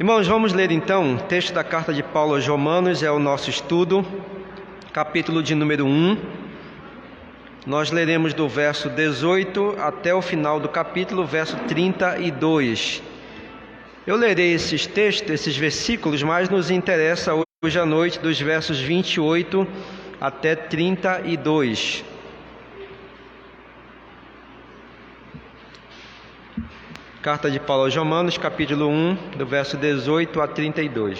Irmãos, vamos ler então o texto da carta de Paulo aos Romanos, é o nosso estudo, capítulo de número 1. Nós leremos do verso 18 até o final do capítulo, verso 32. Eu lerei esses textos, esses versículos, mas nos interessa hoje à noite dos versos 28 até 32. Carta de Paulo aos Romanos, capítulo 1, do verso 18 a 32.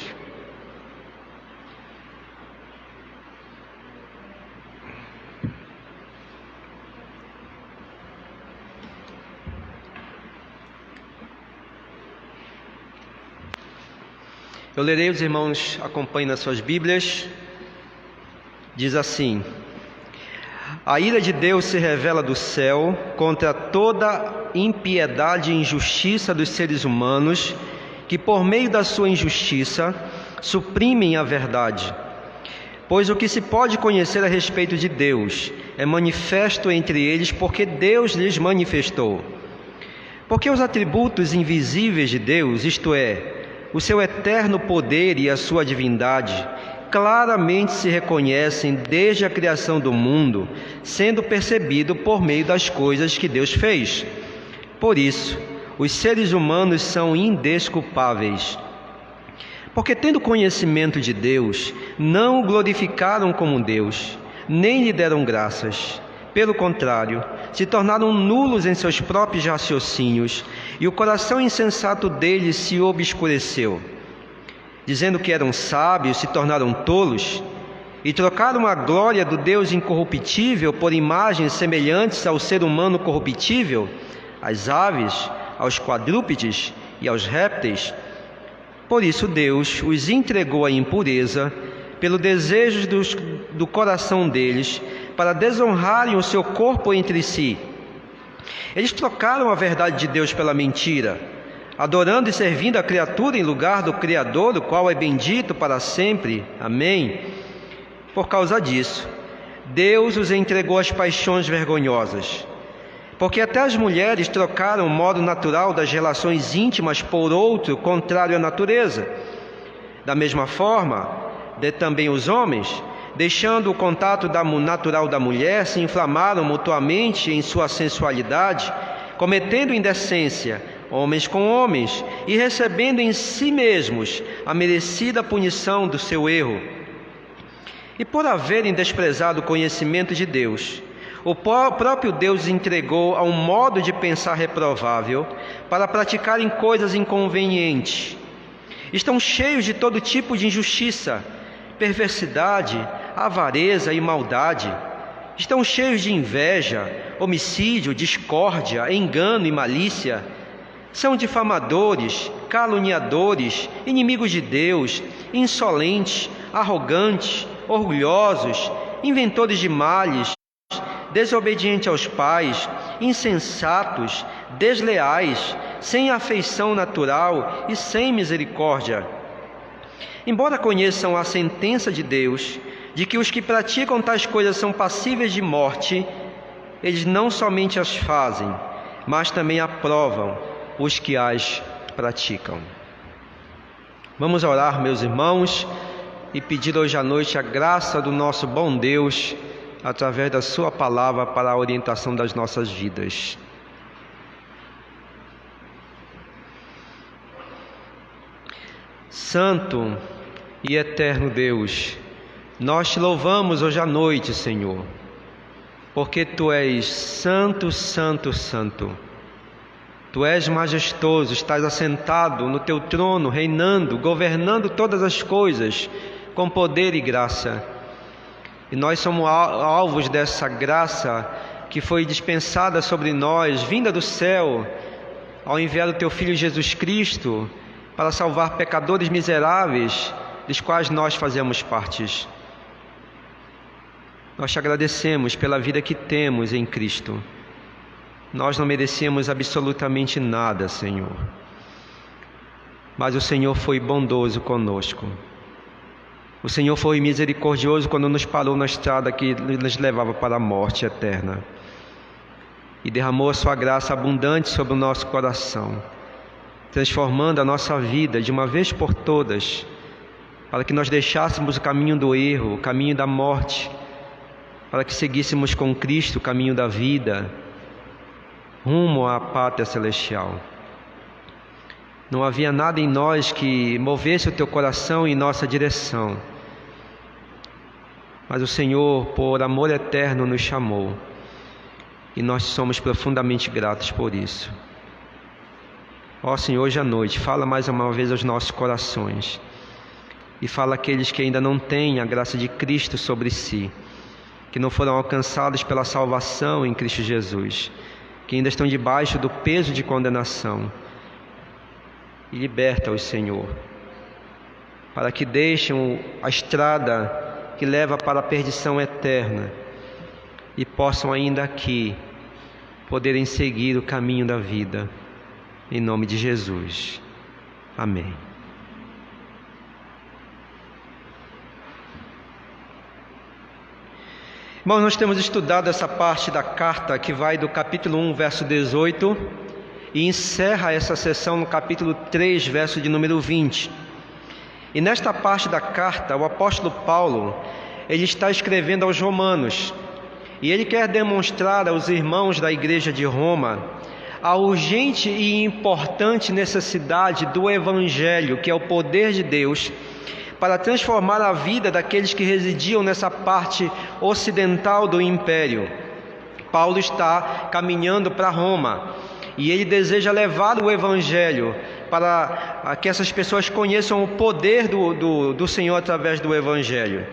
Eu lerei, os irmãos acompanhem nas suas Bíblias. Diz assim: A ira de Deus se revela do céu contra toda impiedade e injustiça dos seres humanos, que por meio da sua injustiça suprimem a verdade. Pois o que se pode conhecer a respeito de Deus é manifesto entre eles, porque Deus lhes manifestou. Porque os atributos invisíveis de Deus, isto é, o seu eterno poder e a sua divindade, claramente se reconhecem desde a criação do mundo, sendo percebido por meio das coisas que Deus fez. Por isso, os seres humanos são indesculpáveis. Porque, tendo conhecimento de Deus, não o glorificaram como Deus, nem lhe deram graças. Pelo contrário, se tornaram nulos em seus próprios raciocínios, e o coração insensato deles se obscureceu. Dizendo que eram sábios, se tornaram tolos, e trocaram a glória do Deus incorruptível por imagens semelhantes ao ser humano corruptível, às aves, aos quadrúpedes e aos répteis. Por isso Deus os entregou à impureza, pelo desejo do coração deles, para desonrarem o seu corpo entre si. Eles trocaram a verdade de Deus pela mentira, adorando e servindo a criatura em lugar do Criador, o qual é bendito para sempre. Amém. Por causa disso, Deus os entregou às paixões vergonhosas, porque até as mulheres trocaram o modo natural das relações íntimas por outro contrário à natureza. Da mesma forma, também os homens, deixando o contato natural da mulher, se inflamaram mutuamente em sua sensualidade, cometendo indecência, homens com homens, e recebendo em si mesmos a merecida punição do seu erro. E por haverem desprezado o conhecimento de Deus, o próprio Deus entregou a um modo de pensar reprovável para praticarem coisas inconvenientes. Estão cheios de todo tipo de injustiça, perversidade, avareza e maldade. Estão cheios de inveja, homicídio, discórdia, engano e malícia. São difamadores, caluniadores, inimigos de Deus, insolentes, arrogantes, orgulhosos, inventores de males, desobedientes aos pais, insensatos, desleais, sem afeição natural e sem misericórdia. Embora conheçam a sentença de Deus, de que os que praticam tais coisas são passíveis de morte, eles não somente as fazem, mas também aprovam os que as praticam. Vamos orar, meus irmãos, e pedir hoje à noite a graça do nosso bom Deus, através da sua palavra, para a orientação das nossas vidas. Santo e eterno Deus, nós te louvamos hoje à noite, Senhor, porque Tu és santo, santo, santo. Tu és majestoso, estás assentado no Teu trono, reinando, governando todas as coisas com poder e graça. E nós somos alvos dessa graça que foi dispensada sobre nós, vinda do céu, ao enviar o Teu Filho Jesus Cristo para salvar pecadores miseráveis, dos quais nós fazemos parte. Nós te agradecemos pela vida que temos em Cristo. Nós não merecíamos absolutamente nada, Senhor, mas o Senhor foi bondoso conosco. O Senhor foi misericordioso quando nos parou na estrada que nos levava para a morte eterna e derramou a sua graça abundante sobre o nosso coração, transformando a nossa vida de uma vez por todas, para que nós deixássemos o caminho do erro, o caminho da morte, para que seguíssemos com Cristo o caminho da vida, rumo à pátria celestial. Não havia nada em nós que movesse o teu coração em nossa direção, mas o Senhor, por amor eterno, nos chamou, e nós somos profundamente gratos por isso. Ó Senhor, hoje à noite, fala mais uma vez aos nossos corações, e fala àqueles que ainda não têm a graça de Cristo sobre si, que não foram alcançados pela salvação em Cristo Jesus, que ainda estão debaixo do peso de condenação. E liberta-os, Senhor, para que deixem a estrada que leva para a perdição eterna e possam ainda aqui poderem seguir o caminho da vida. Em nome de Jesus. Amém. Bom, nós temos estudado essa parte da carta que vai do capítulo 1, verso 18, e encerra essa sessão no capítulo 3, verso de número 20. E nesta parte da carta, o apóstolo Paulo, ele está escrevendo aos romanos, e ele quer demonstrar aos irmãos da igreja de Roma a urgente e importante necessidade do Evangelho, que é o poder de Deus, para transformar a vida daqueles que residiam nessa parte ocidental do império. Paulo está caminhando para Roma, e ele deseja levar o Evangelho para que essas pessoas conheçam o poder do Senhor através do Evangelho.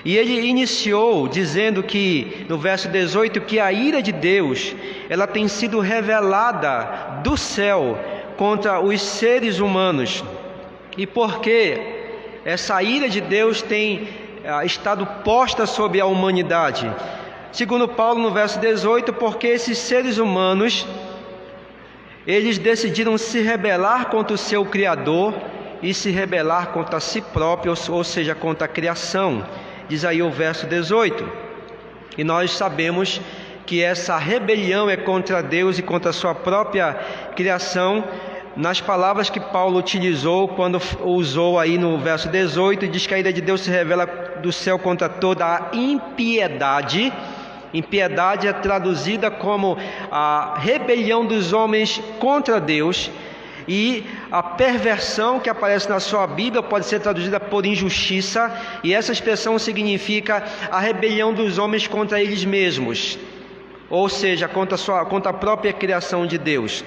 E ele iniciou dizendo que, no verso 18, que a ira de Deus, ela tem sido revelada do céu contra os seres humanos. E por que essa ira de Deus tem estado posta sobre a humanidade? Segundo Paulo, no verso 18, porque esses seres humanos, eles decidiram se rebelar contra o seu Criador e se rebelar contra si próprios, ou seja, contra a criação. Diz aí o verso 18. E nós sabemos que essa rebelião é contra Deus e contra a sua própria criação, nas palavras que Paulo utilizou quando usou aí no verso 18, diz que a ira de Deus se revela do céu contra toda a impiedade. Impiedade é traduzida como a rebelião dos homens contra Deus, e a perversão que aparece na sua Bíblia pode ser traduzida por injustiça, e essa expressão significa a rebelião dos homens contra eles mesmos, ou seja, contra a própria criação de Deus.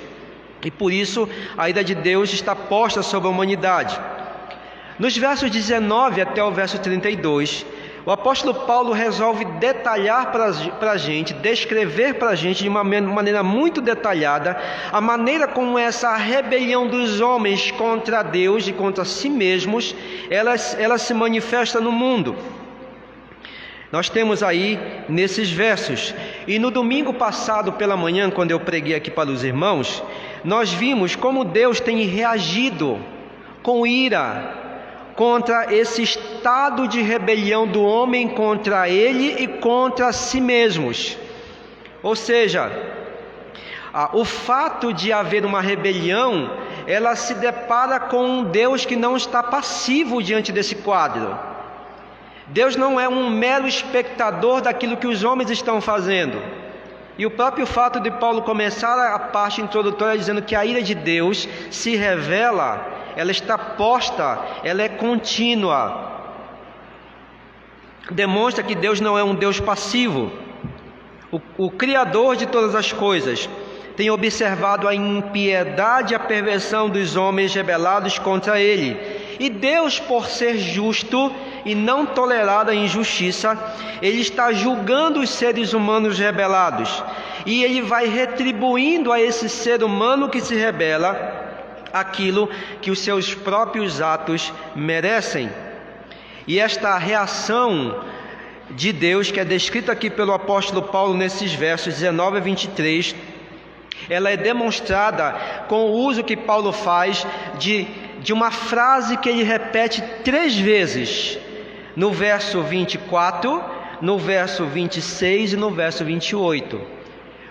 E por isso a ira de Deus está posta sobre a humanidade. Nos versos 19 até o verso 32, o apóstolo Paulo resolve detalhar para a gente, descrever para a gente de uma maneira muito detalhada a maneira como essa rebelião dos homens contra Deus e contra si mesmos, ela se manifesta no mundo. Nós temos aí nesses versos. E no domingo passado pela manhã, quando eu preguei aqui para os irmãos, nós vimos como Deus tem reagido com ira contra esse estado de rebelião do homem contra ele e contra si mesmos. Ou seja, o fato de haver uma rebelião, ela se depara com um Deus que não está passivo diante desse quadro. Deus não é um mero espectador daquilo que os homens estão fazendo. E o próprio fato de Paulo começar a parte introdutória dizendo que a ira de Deus se revela, ela está posta, ela é contínua, demonstra que Deus não é um Deus passivo. O Criador de todas as coisas tem observado a impiedade e a perversão dos homens rebelados contra Ele. E Deus, por ser justo e não tolerar a injustiça, Ele está julgando os seres humanos rebelados. E Ele vai retribuindo a esse ser humano que se rebela aquilo que os seus próprios atos merecem. E esta reação de Deus, que é descrita aqui pelo apóstolo Paulo nesses versos 19 a 23, ela é demonstrada com o uso que Paulo faz de uma frase que ele repete 3 vezes, no verso 24, no verso 26 e no verso 28.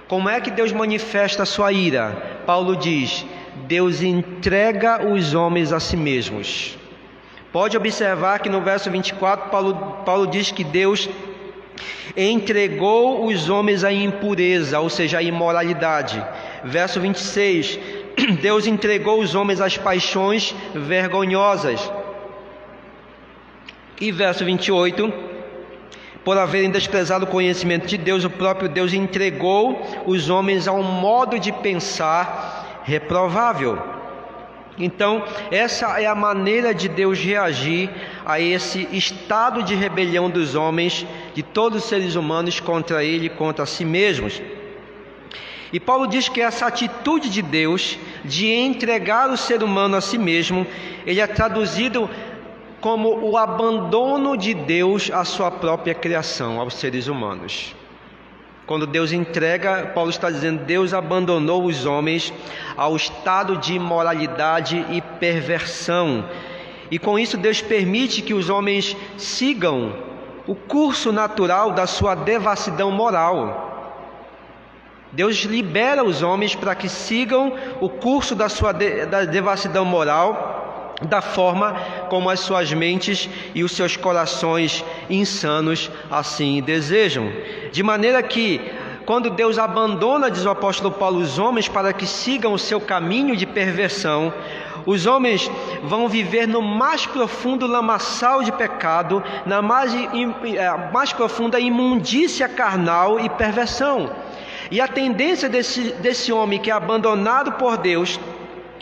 Como é que Deus manifesta a sua ira? Paulo diz: Deus entrega os homens a si mesmos. Pode observar que no verso 24, Paulo diz que Deus entregou os homens à impureza, ou seja, à imoralidade. Verso 26, Deus entregou os homens às paixões vergonhosas. E verso 28, por haverem desprezado o conhecimento de Deus, o próprio Deus entregou os homens a um modo de pensar reprovável. Então, essa é a maneira de Deus reagir a esse estado de rebelião dos homens, de todos os seres humanos contra Ele e contra si mesmos. E Paulo diz que essa atitude de Deus de entregar o ser humano a si mesmo, ele é traduzido como o abandono de Deus à sua própria criação, aos seres humanos. Quando Deus entrega, Paulo está dizendo, Deus abandonou os homens ao estado de imoralidade e perversão. E com isso Deus permite que os homens sigam o curso natural da sua devassidão moral. Deus libera os homens para que sigam o curso da sua devassidão moral, da forma como as suas mentes e os seus corações insanos assim desejam. De maneira que, quando Deus abandona, diz o apóstolo Paulo, os homens para que sigam o seu caminho de perversão, os homens vão viver no mais profundo lamaçal de pecado, na mais profunda imundícia carnal e perversão. E a tendência desse homem que é abandonado por Deus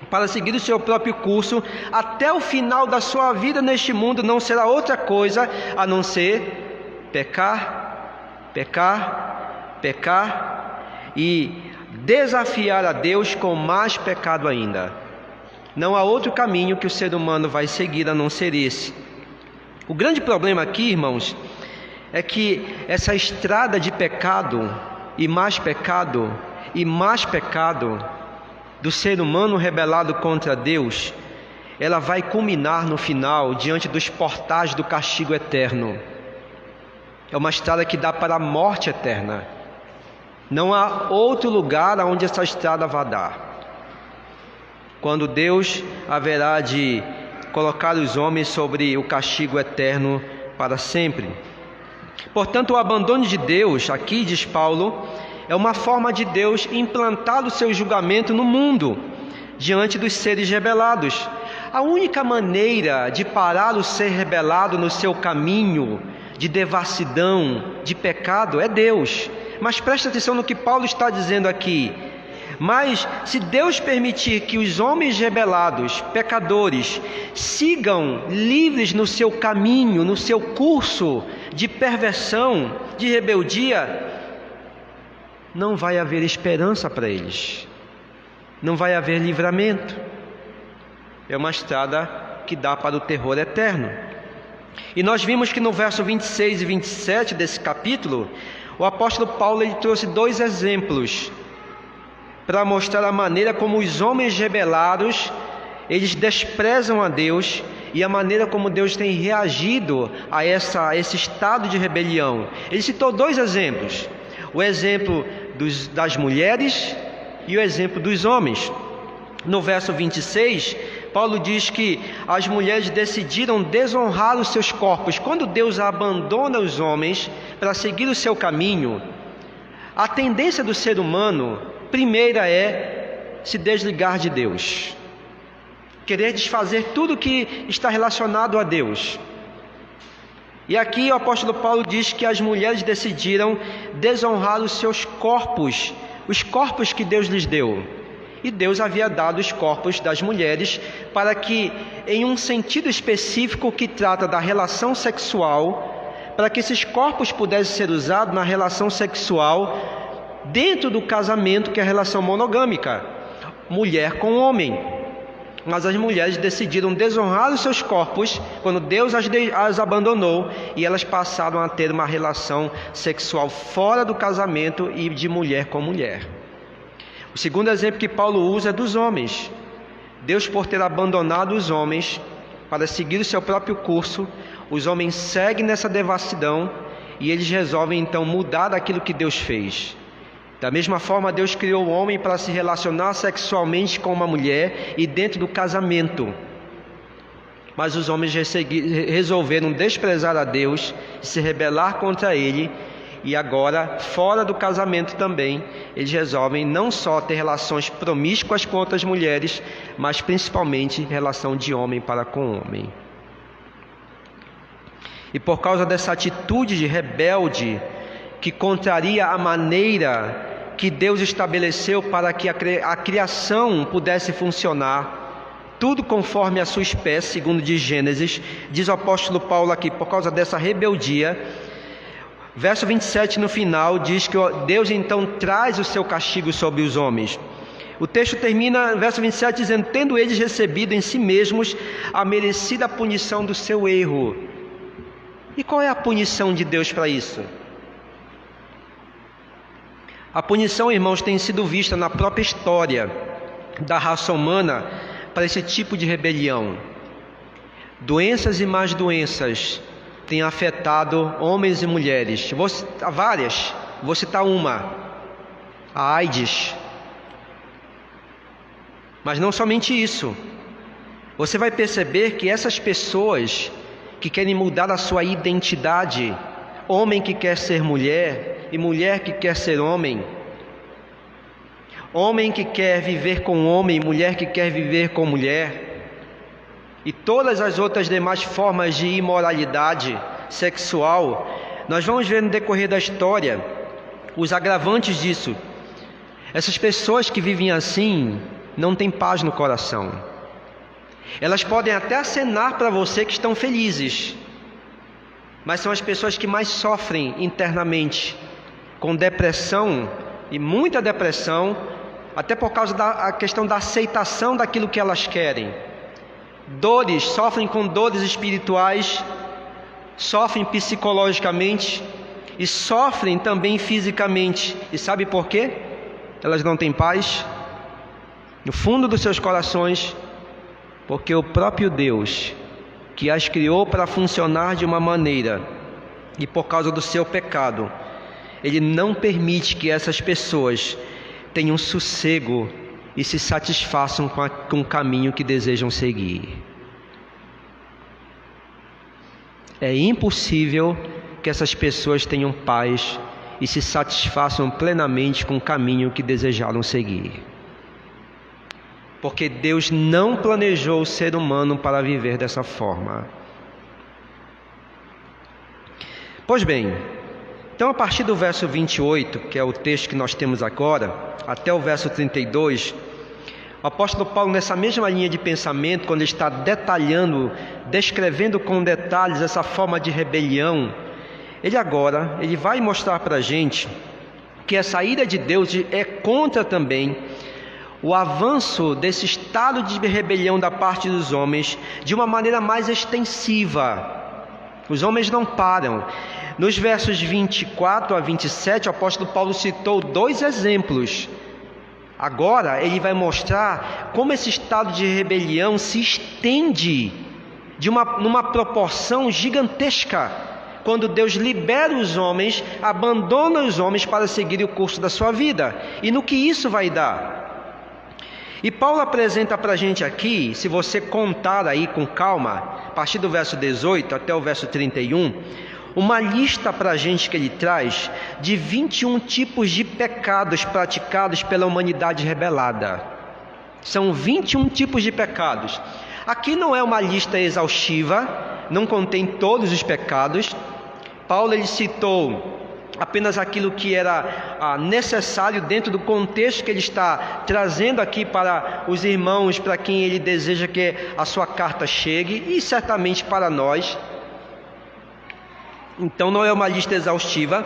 para seguir o seu próprio curso, até o final da sua vida neste mundo, não será outra coisa a não ser pecar, pecar, pecar e desafiar a Deus com mais pecado ainda. Não há outro caminho que o ser humano vai seguir a não ser esse. O grande problema aqui, irmãos, é que essa estrada de pecado e mais pecado e mais pecado do ser humano rebelado contra Deus, ela vai culminar no final diante dos portais do castigo eterno. É uma estrada que dá para a morte eterna. Não há outro lugar aonde essa estrada vai dar. Quando Deus haverá de colocar os homens sobre o castigo eterno para sempre. Portanto, o abandono de Deus, aqui diz Paulo, é uma forma de Deus implantar o seu julgamento no mundo, diante dos seres rebelados. A única maneira de parar o ser rebelado no seu caminho de devassidão, de pecado, é Deus. Mas preste atenção no que Paulo está dizendo aqui. Mas se Deus permitir que os homens rebelados, pecadores, sigam livres no seu caminho, no seu curso de perversão, de rebeldia, não vai haver esperança para eles, não vai haver livramento. É uma estrada que dá para o terror eterno. E nós vimos que no verso 26 e 27 desse capítulo, o apóstolo Paulo ele trouxe dois exemplos para mostrar a maneira como os homens rebelados, eles desprezam a Deus e a maneira como Deus tem reagido a esse estado de rebelião. Ele citou dois exemplos. O exemplo das mulheres e o exemplo dos homens. No verso 26, Paulo diz que as mulheres decidiram desonrar os seus corpos. Quando Deus abandona os homens para seguir o seu caminho, a tendência do ser humano, primeira, é se desligar de Deus, querer desfazer tudo que está relacionado a Deus. E aqui o apóstolo Paulo diz que as mulheres decidiram desonrar os seus corpos, os corpos que Deus lhes deu. E Deus havia dado os corpos das mulheres para que, em um sentido específico que trata da relação sexual, para que esses corpos pudessem ser usados na relação sexual dentro do casamento, que é a relação monogâmica, mulher com homem. Mas as mulheres decidiram desonrar os seus corpos quando Deus as abandonou, e elas passaram a ter uma relação sexual fora do casamento e de mulher com mulher. O segundo exemplo que Paulo usa é dos homens. Deus, por ter abandonado os homens para seguir o seu próprio curso, os homens seguem nessa devassidão e eles resolvem então mudar daquilo que Deus fez. Da mesma forma, Deus criou o homem para se relacionar sexualmente com uma mulher e dentro do casamento. Mas os homens resolveram desprezar a Deus e se rebelar contra Ele. E agora, fora do casamento também, eles resolvem não só ter relações promíscuas com outras mulheres, mas principalmente relação de homem para com homem. E por causa dessa atitude de rebelde, que contraria a maneira que Deus estabeleceu para que a criação pudesse funcionar, tudo conforme a sua espécie, segundo diz Gênesis, diz o apóstolo Paulo aqui, por causa dessa rebeldia, verso 27 no final diz que Deus então traz o seu castigo sobre os homens. O texto termina, verso 27, dizendo: tendo eles recebido em si mesmos a merecida punição do seu erro. E qual é a punição de Deus para isso? A punição, irmãos, tem sido vista na própria história da raça humana para esse tipo de rebelião. Doenças e mais doenças têm afetado homens e mulheres. Várias, vou citar uma: a AIDS. Mas não somente isso. Você vai perceber que essas pessoas que querem mudar a sua identidade, homem que quer ser mulher e mulher que quer ser homem, homem que quer viver com homem e mulher que quer viver com mulher, e todas as outras demais formas de imoralidade sexual, nós vamos ver no decorrer da história os agravantes disso. Essas pessoas que vivem assim não têm paz no coração. Elas podem até acenar para você que estão felizes, mas são as pessoas que mais sofrem internamente, com depressão, e muita depressão, até por causa da questão da aceitação daquilo que elas querem. Dores, sofrem com dores espirituais, sofrem psicologicamente e sofrem também fisicamente. E sabe por quê? Elas não têm paz no fundo dos seus corações, porque o próprio Deus, que as criou para funcionar de uma maneira, e por causa do seu pecado, Ele não permite que essas pessoas tenham sossego e se satisfaçam com o caminho que desejam seguir. É impossível que essas pessoas tenham paz e se satisfaçam plenamente com o caminho que desejaram seguir. Porque Deus não planejou o ser humano para viver dessa forma. Pois bem, então a partir do verso 28, que é o texto que nós temos agora, até o verso 32, o apóstolo Paulo, nessa mesma linha de pensamento, quando ele está detalhando, descrevendo com detalhes essa forma de rebelião, ele vai mostrar para a gente que essa ira de Deus é contra também o avanço desse estado de rebelião da parte dos homens de uma maneira mais extensiva. Os homens não param. Nos versos 24 a 27, o apóstolo Paulo citou 2 exemplos. Agora ele vai mostrar como esse estado de rebelião se estende numa proporção gigantesca, quando Deus libera os homens, abandona os homens para seguir o curso da sua vida, e no que isso vai dar. E Paulo apresenta para a gente aqui, se você contar aí com calma, a partir do verso 18 até o verso 31, uma lista para a gente que ele traz de 21 tipos de pecados praticados pela humanidade rebelada. São 21 tipos de pecados. Aqui não é uma lista exaustiva, não contém todos os pecados. Paulo ele citou apenas aquilo que era necessário dentro do contexto que ele está trazendo aqui para os irmãos, para quem ele deseja que a sua carta chegue, e certamente para nós. Então não é uma lista exaustiva,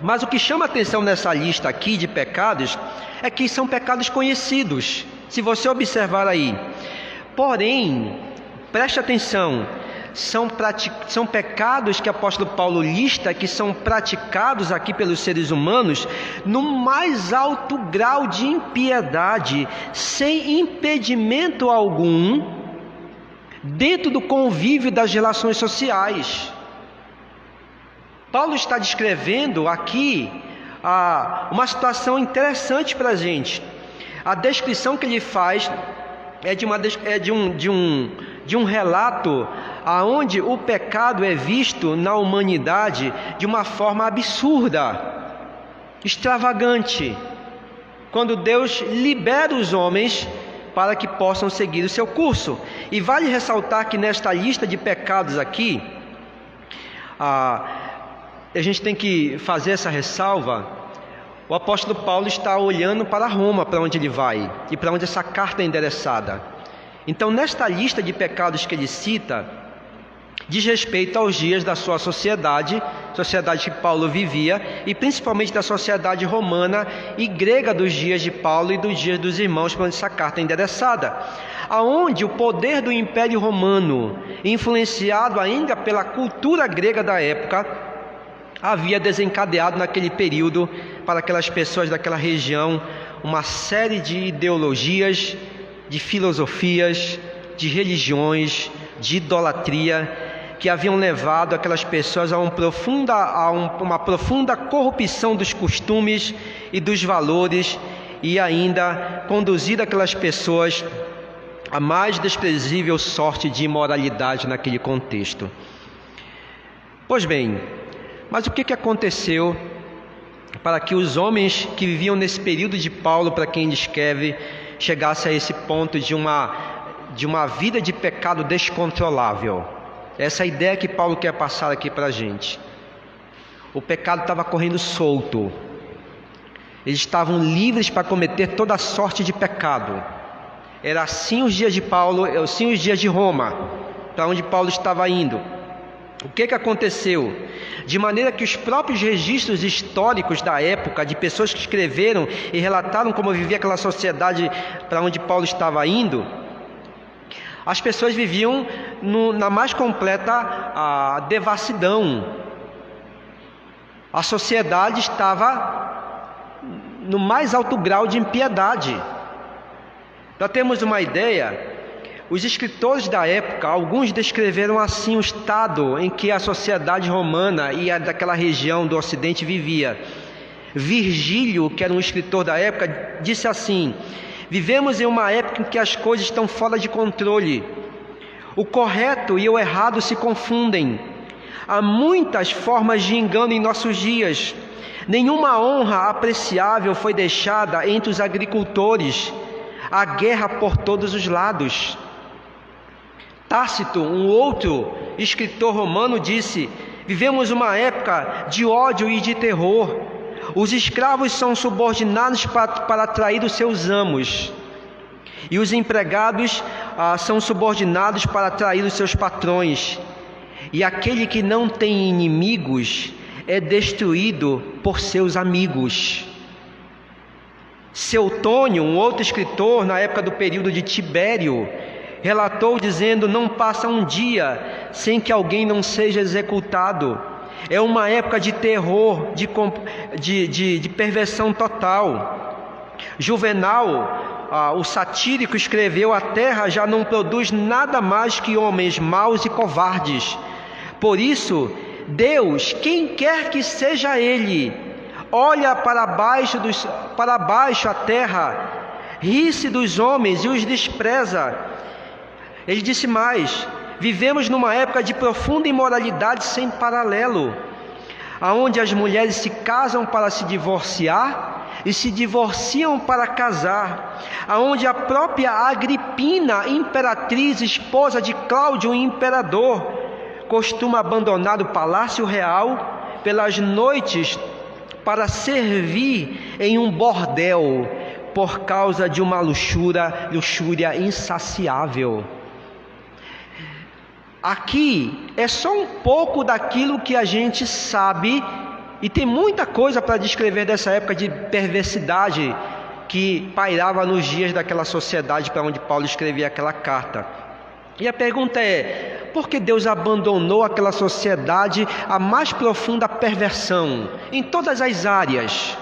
mas o que chama a atenção nessa lista aqui de pecados é que são pecados conhecidos, se você observar aí. Porém, preste atenção, são pecados que o apóstolo Paulo lista, que são praticados aqui pelos seres humanos no mais alto grau de impiedade, sem impedimento algum, dentro do convívio das relações sociais. Paulo está descrevendo aqui uma situação interessante para a gente. A descrição que ele faz é de um relato aonde o pecado é visto na humanidade de uma forma absurda, extravagante, quando Deus libera os homens para que possam seguir o seu curso. E vale ressaltar que nesta lista de pecados aqui, a gente tem que fazer essa ressalva. O apóstolo Paulo está olhando para Roma, para onde ele vai e para onde essa carta é endereçada. Então, nesta lista de pecados que ele cita, diz respeito aos dias da sua sociedade que Paulo vivia, e principalmente da sociedade romana e grega dos dias de Paulo e dos dias dos irmãos, para onde essa carta é endereçada, aonde o poder do Império Romano, influenciado ainda pela cultura grega da época, havia desencadeado naquele período para aquelas pessoas daquela região uma série de ideologias, de filosofias, de religiões, de idolatria, que haviam levado aquelas pessoas a uma profunda corrupção dos costumes e dos valores, e ainda conduzido aquelas pessoas a mais desprezível sorte de imoralidade naquele contexto. Pois bem, mas o que aconteceu para que os homens que viviam nesse período de Paulo, para quem ele escreve, chegasse a esse ponto de uma vida de pecado descontrolável? Essa é a ideia que Paulo quer passar aqui para a gente. O pecado estava correndo solto. Eles estavam livres para cometer toda sorte de pecado. Era assim os dias de Paulo, assim os dias de Roma, para onde Paulo estava indo. O que aconteceu? De maneira que os próprios registros históricos da época, de pessoas que escreveram e relataram como vivia aquela sociedade para onde Paulo estava indo, as pessoas viviam na mais completa devassidão. A sociedade estava no mais alto grau de impiedade. Para termos uma ideia, os escritores da época, alguns descreveram assim o estado em que a sociedade romana e a daquela região do Ocidente vivia. Virgílio, que era um escritor da época, disse assim: vivemos em uma época em que as coisas estão fora de controle. O correto e o errado se confundem. Há muitas formas de engano em nossos dias. Nenhuma honra apreciável foi deixada entre os agricultores. Há guerra por todos os lados. Tácito, um outro escritor romano, disse: vivemos uma época de ódio e de terror. Os escravos são subordinados para atrair os seus amos, e os empregados são subordinados para atrair os seus patrões, e aquele que não tem inimigos é destruído por seus amigos. Seutônio, um outro escritor na época do período de Tibério, relatou dizendo: não passa um dia sem que alguém não seja executado. É uma época de terror, de perversão total. Juvenal, o satírico, escreveu: a terra já não produz nada mais que homens maus e covardes. Por isso, Deus, quem quer que seja Ele, olha para baixo a terra, ri-se dos homens e os despreza. Ele disse mais: vivemos numa época de profunda imoralidade sem paralelo, aonde as mulheres se casam para se divorciar e se divorciam para casar, aonde a própria Agripina, imperatriz, esposa de Cláudio, o imperador, costuma abandonar o palácio real pelas noites para servir em um bordel por causa de uma luxúria insaciável. Aqui é só um pouco daquilo que a gente sabe, e tem muita coisa para descrever dessa época de perversidade que pairava nos dias daquela sociedade para onde Paulo escrevia aquela carta. E a pergunta é: por que Deus abandonou aquela sociedade à mais profunda perversão, em todas as áreas?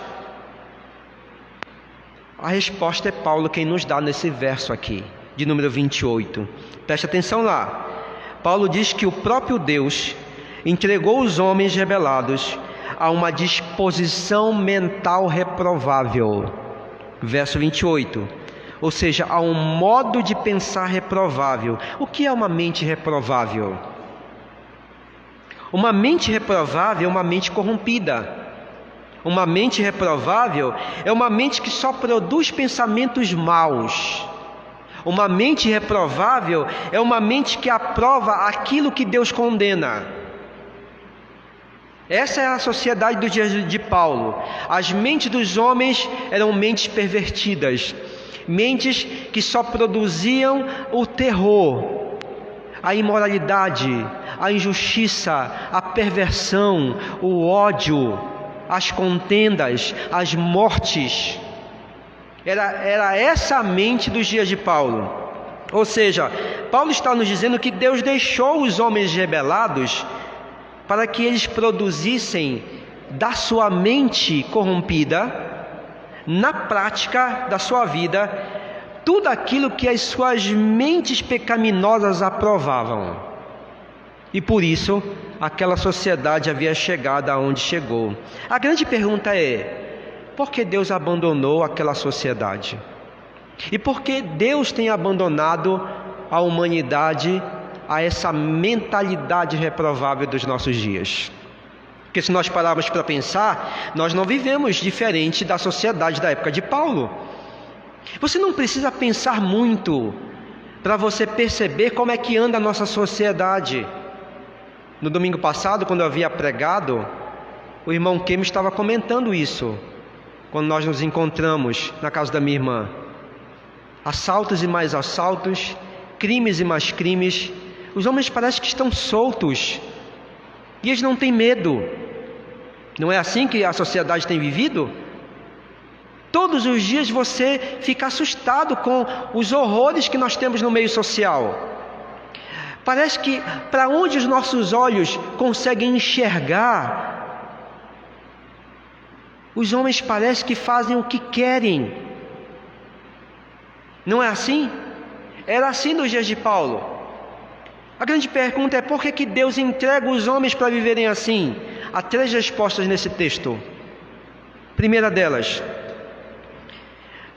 A resposta é Paulo quem nos dá nesse verso aqui, de número 28. Preste atenção lá. Paulo diz que o próprio Deus entregou os homens rebelados a uma disposição mental reprovável. Verso 28. Ou seja, a um modo de pensar reprovável. O que é uma mente reprovável? Uma mente reprovável é uma mente corrompida. Uma mente reprovável é uma mente que só produz pensamentos maus. Uma mente reprovável é uma mente que aprova aquilo que Deus condena. Essa é a sociedade dos dias de Paulo. As mentes dos homens eram mentes pervertidas, mentes que só produziam o terror, a imoralidade, a injustiça, a perversão, o ódio, as contendas, as mortes. Era essa a mente dos dias de Paulo. Ou seja, Paulo está nos dizendo que Deus deixou os homens rebelados para que eles produzissem da sua mente corrompida, na prática da sua vida, tudo aquilo que as suas mentes pecaminosas aprovavam. E por isso, aquela sociedade havia chegado aonde chegou. A grande pergunta é: por que Deus abandonou aquela sociedade? E por que Deus tem abandonado a humanidade a essa mentalidade reprovável dos nossos dias? Porque se nós pararmos para pensar, nós não vivemos diferente da sociedade da época de Paulo. Você não precisa pensar muito para você perceber como é que anda a nossa sociedade. No domingo passado, quando eu havia pregado, o irmão Kem estava comentando isso, quando nós nos encontramos na casa da minha irmã. Assaltos e mais assaltos, crimes e mais crimes. Os homens parecem que estão soltos e eles não têm medo. Não é assim que a sociedade tem vivido? Todos os dias você fica assustado com os horrores que nós temos no meio social. Parece que para onde os nossos olhos conseguem enxergar, os homens parecem que fazem o que querem. Não é assim? Era assim nos dias de Paulo. A grande pergunta é: por que Deus entrega os homens para viverem assim? Há 3 respostas nesse texto. Primeira delas: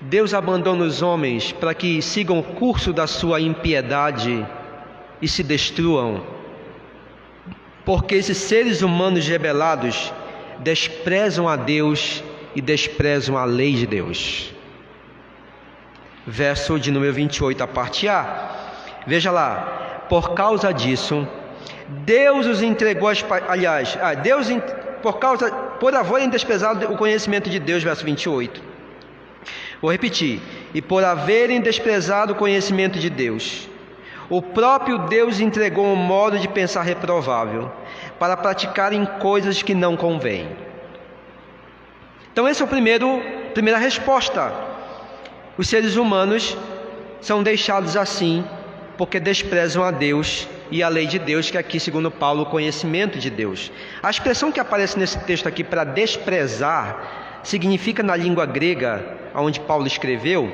Deus abandona os homens para que sigam o curso da sua impiedade e se destruam, porque esses seres humanos rebelados desprezam a Deus e desprezam a lei de Deus. Verso de número 28, a parte A. Veja lá: por causa disso, Deus os entregou por haverem desprezado o conhecimento de Deus, verso 28. Vou repetir: e por haverem desprezado o conhecimento de Deus, o próprio Deus entregou um modo de pensar reprovável, para praticarem coisas que não convêm. Então essa é a primeira resposta. Os seres humanos são deixados assim porque desprezam a Deus e a lei de Deus, que aqui, segundo Paulo, o conhecimento de Deus. A expressão que aparece nesse texto aqui para desprezar significa, na língua grega, onde Paulo escreveu,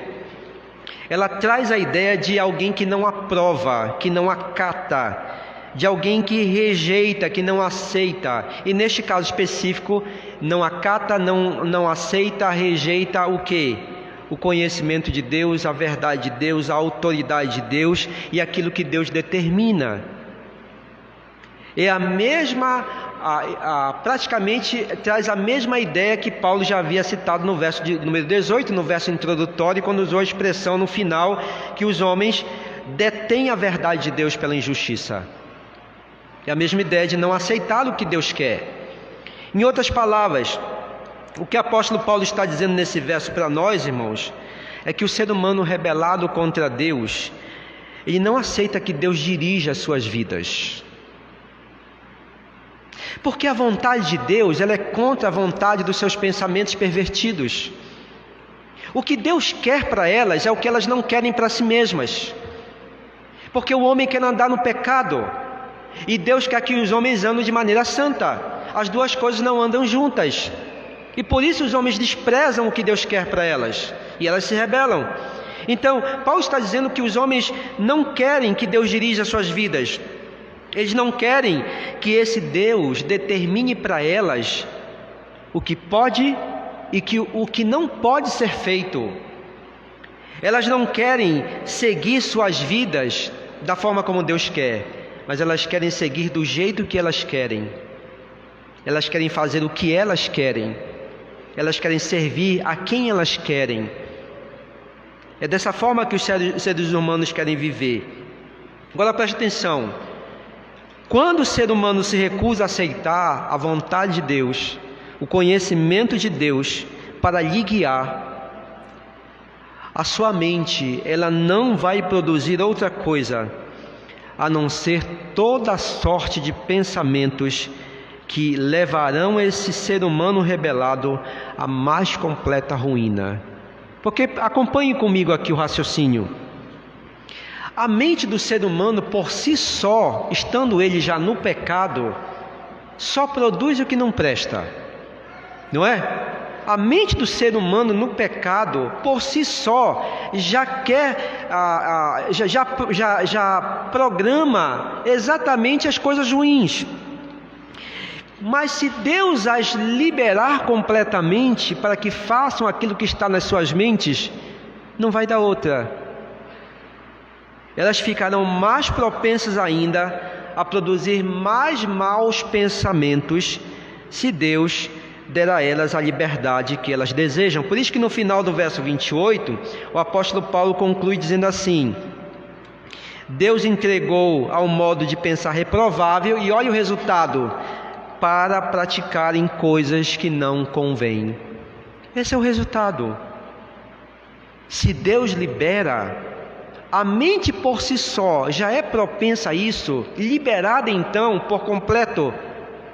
ela traz a ideia de alguém que não aprova, que não acata, de alguém que rejeita, que não aceita. E neste caso específico, não acata, não aceita, rejeita o quê? O conhecimento de Deus, a verdade de Deus, a autoridade de Deus e aquilo que Deus determina. É a mesma, praticamente traz a mesma ideia que Paulo já havia citado no verso de número 18, no verso introdutório, quando usou a expressão no final que os homens detêm a verdade de Deus pela injustiça. É a mesma ideia de não aceitar o que Deus quer. Em outras palavras, o que o apóstolo Paulo está dizendo nesse verso para nós, irmãos, é que o ser humano rebelado contra Deus, ele não aceita que Deus dirija as suas vidas. Porque a vontade de Deus, ela é contra a vontade dos seus pensamentos pervertidos. O que Deus quer para elas é o que elas não querem para si mesmas. Porque o homem quer andar no pecado, e Deus quer que os homens andem de maneira santa. As duas coisas não andam juntas. E por isso os homens desprezam o que Deus quer para elas, e elas se rebelam. Então, Paulo está dizendo que os homens não querem que Deus dirija as suas vidas. Eles não querem que esse Deus determine para elas o que pode e o que não pode ser feito. Elas não querem seguir suas vidas da forma como Deus quer, mas elas querem seguir do jeito que elas querem. Elas querem fazer o que elas querem. Elas querem servir a quem elas querem. É dessa forma que os seres humanos querem viver. Agora preste atenção. Quando o ser humano se recusa a aceitar a vontade de Deus, o conhecimento de Deus para lhe guiar, a sua mente, ela não vai produzir outra coisa a não ser toda sorte de pensamentos que levarão esse ser humano rebelado à mais completa ruína. Porque acompanhe comigo aqui o raciocínio. A mente do ser humano por si só, estando ele já no pecado, só produz o que não presta, não é? A mente do ser humano no pecado, por si só, já quer, já programa exatamente as coisas ruins. Mas se Deus as liberar completamente para que façam aquilo que está nas suas mentes, não vai dar outra. Elas ficarão mais propensas ainda a produzir mais maus pensamentos, se Deus der a elas a liberdade que elas desejam. Por isso que no final do verso 28, o apóstolo Paulo conclui dizendo assim: Deus entregou ao modo de pensar reprovável, e olha o resultado, para praticarem coisas que não convêm. Esse é o resultado. Se Deus libera, a mente por si só já é propensa a isso, liberada então por completo,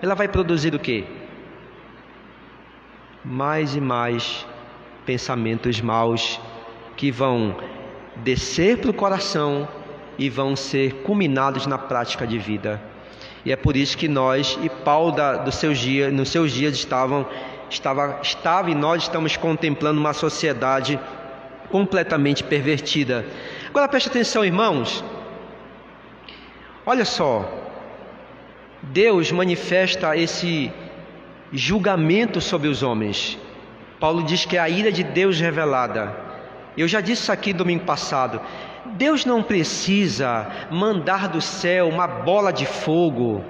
ela vai produzir o quê? Mais e mais pensamentos maus que vão descer para o coração e vão ser culminados na prática de vida. E é por isso que nós, e Paulo nos seus dias estava e nós estamos contemplando uma sociedade completamente pervertida. Agora preste atenção, irmãos. Olha só, Deus manifesta esse julgamento sobre os homens. Paulo diz que é a ira de Deus revelada. Eu já disse isso aqui domingo passado. Deus não precisa mandar do céu uma bola de fogo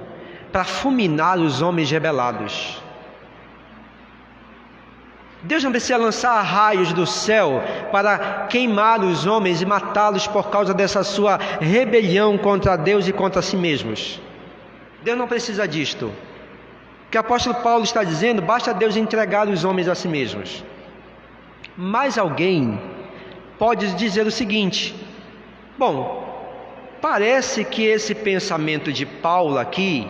para fulminar os homens rebelados. Deus não precisa lançar raios do céu para queimar os homens e matá-los por causa dessa sua rebelião contra Deus e contra si mesmos. Deus não precisa disto. O que o apóstolo Paulo está dizendo, basta Deus entregar os homens a si mesmos. Mas alguém pode dizer o seguinte: bom, parece que esse pensamento de Paulo aqui,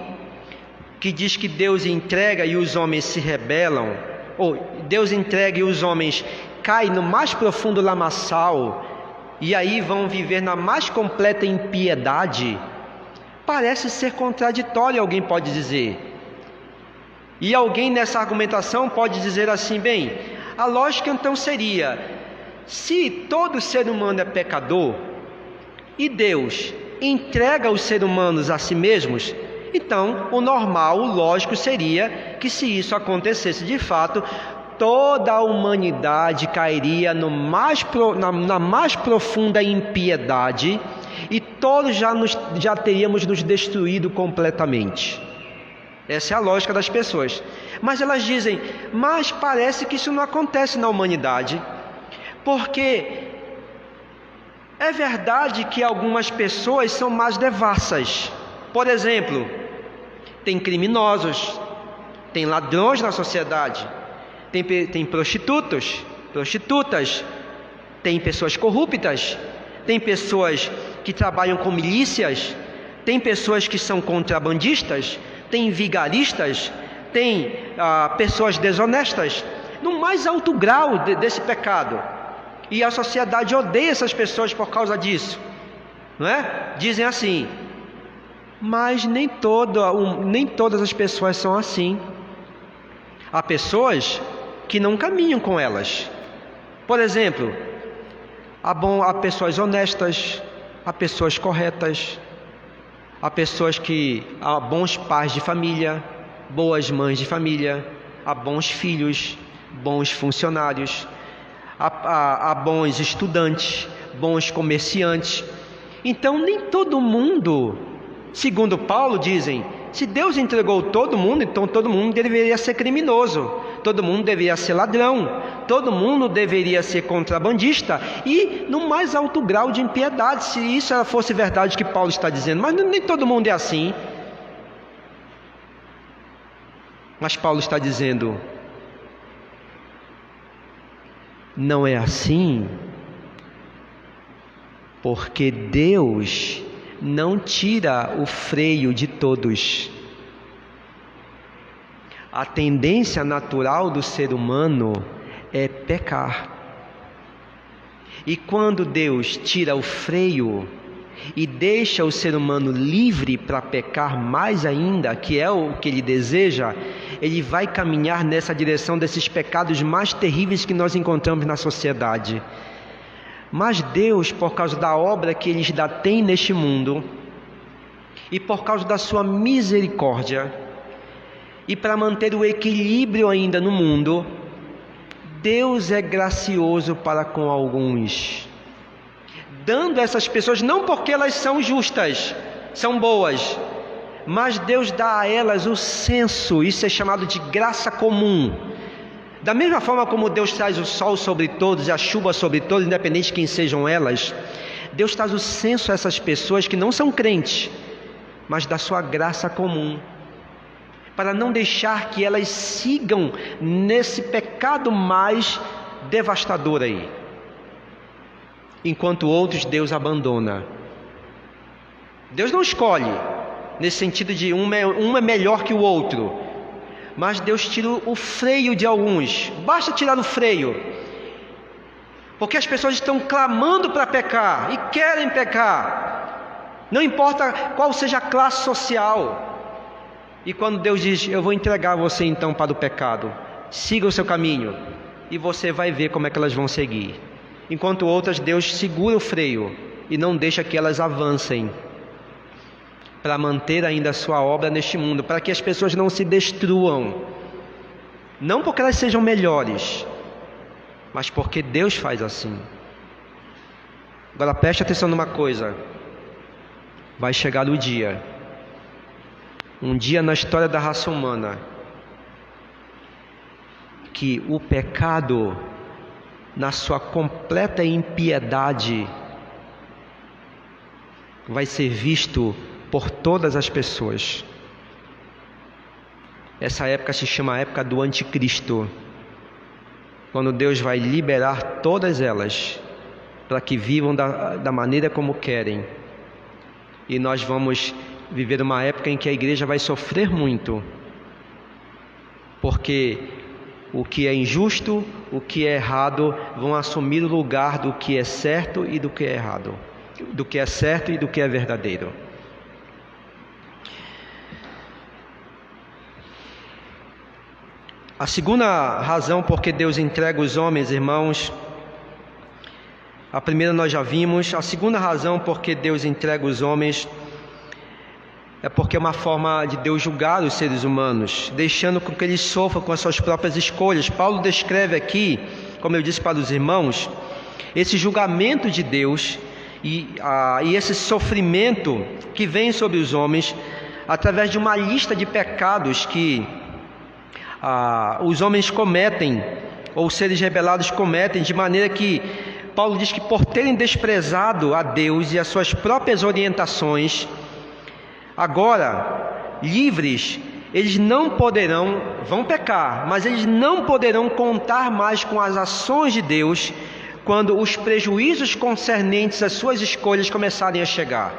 que diz que Deus entrega e os homens se rebelam, ou Deus entrega e os homens caem no mais profundo lamaçal, e aí vão viver na mais completa impiedade, parece ser contraditório, alguém pode dizer. E alguém nessa argumentação pode dizer assim: bem, a lógica então seria, se todo ser humano é pecador, e Deus entrega os seres humanos a si mesmos, então o normal, o lógico seria que, se isso acontecesse de fato, toda a humanidade cairia na mais profunda impiedade, e todos já teríamos nos destruído completamente. Essa é a lógica das pessoas. Mas elas dizem: mas parece que isso não acontece na humanidade, porque é verdade que algumas pessoas são mais devassas. Por exemplo, tem criminosos, tem ladrões na sociedade, tem prostitutas, tem pessoas corruptas, tem pessoas que trabalham com milícias, tem pessoas que são contrabandistas, tem vigaristas, tem pessoas desonestas, no mais alto grau desse pecado. E a sociedade odeia essas pessoas por causa disso, não é? Dizem assim: mas nem todas as pessoas são assim. Há pessoas que não caminham com elas. Por exemplo, há pessoas honestas, há pessoas corretas, há bons pais de família, boas mães de família, a bons filhos, bons funcionários, a bons estudantes, bons comerciantes. Então nem todo mundo, segundo Paulo, dizem, se Deus entregou todo mundo, então todo mundo deveria ser criminoso, todo mundo deveria ser ladrão, todo mundo deveria ser contrabandista e no mais alto grau de impiedade, se isso fosse verdade que Paulo está dizendo. Mas nem todo mundo é assim. Mas Paulo está dizendo, não é assim, porque Deus não tira o freio de todos. A tendência natural do ser humano é pecar. E quando Deus tira o freio e deixa o ser humano livre para pecar mais ainda, que é o que ele deseja, ele vai caminhar nessa direção desses pecados mais terríveis que nós encontramos na sociedade. Mas Deus, por causa da obra que Ele ainda tem neste mundo, e por causa da sua misericórdia, e para manter o equilíbrio ainda no mundo, Deus é gracioso para com alguns, dando a essas pessoas, não porque elas são justas, são boas, mas Deus dá a elas o senso, isso é chamado de graça comum. Da mesma forma como Deus traz o sol sobre todos e a chuva sobre todos, independente de quem sejam elas, Deus traz o senso a essas pessoas que não são crentes, mas da sua graça comum, para não deixar que elas sigam nesse pecado mais devastador aí, enquanto outros Deus abandona. Deus não escolhe, nesse sentido de um é melhor que o outro, mas Deus tira o freio de alguns. Basta tirar o freio, porque as pessoas estão clamando para pecar e querem pecar, não importa qual seja a classe social. E quando Deus diz, eu vou entregar você então para o pecado, siga o seu caminho, e você vai ver como é que elas vão seguir. Enquanto outras, Deus segura o freio e não deixa que elas avancem, para manter ainda a sua obra neste mundo, para que as pessoas não se destruam, não porque elas sejam melhores, mas porque Deus faz assim. Agora preste atenção numa coisa, vai chegar o dia, um dia na história da raça humana, que o pecado, na sua completa impiedade, vai ser visto por todas as pessoas. Essa época se chama a época do anticristo, quando Deus vai liberar todas elas para que vivam da maneira como querem. E nós vamos viver uma época em que a igreja vai sofrer muito, porque o que é injusto, o que é errado, vão assumir o lugar do que é certo e do que é errado, do que é certo e do que é verdadeiro. A segunda razão por que Deus entrega os homens, irmãos, a primeira nós já vimos. A segunda razão por que Deus entrega os homens é porque é uma forma de Deus julgar os seres humanos, deixando com que eles sofram com as suas próprias escolhas. Paulo descreve aqui, como eu disse para os irmãos, esse julgamento de Deus e esse sofrimento que vem sobre os homens através de uma lista de pecados que os homens cometem, ou os seres rebelados cometem, de maneira que Paulo diz que por terem desprezado a Deus e as suas próprias orientações, agora, livres, eles não poderão, vão pecar, mas eles não poderão contar mais com as ações de Deus quando os prejuízos concernentes às suas escolhas começarem a chegar.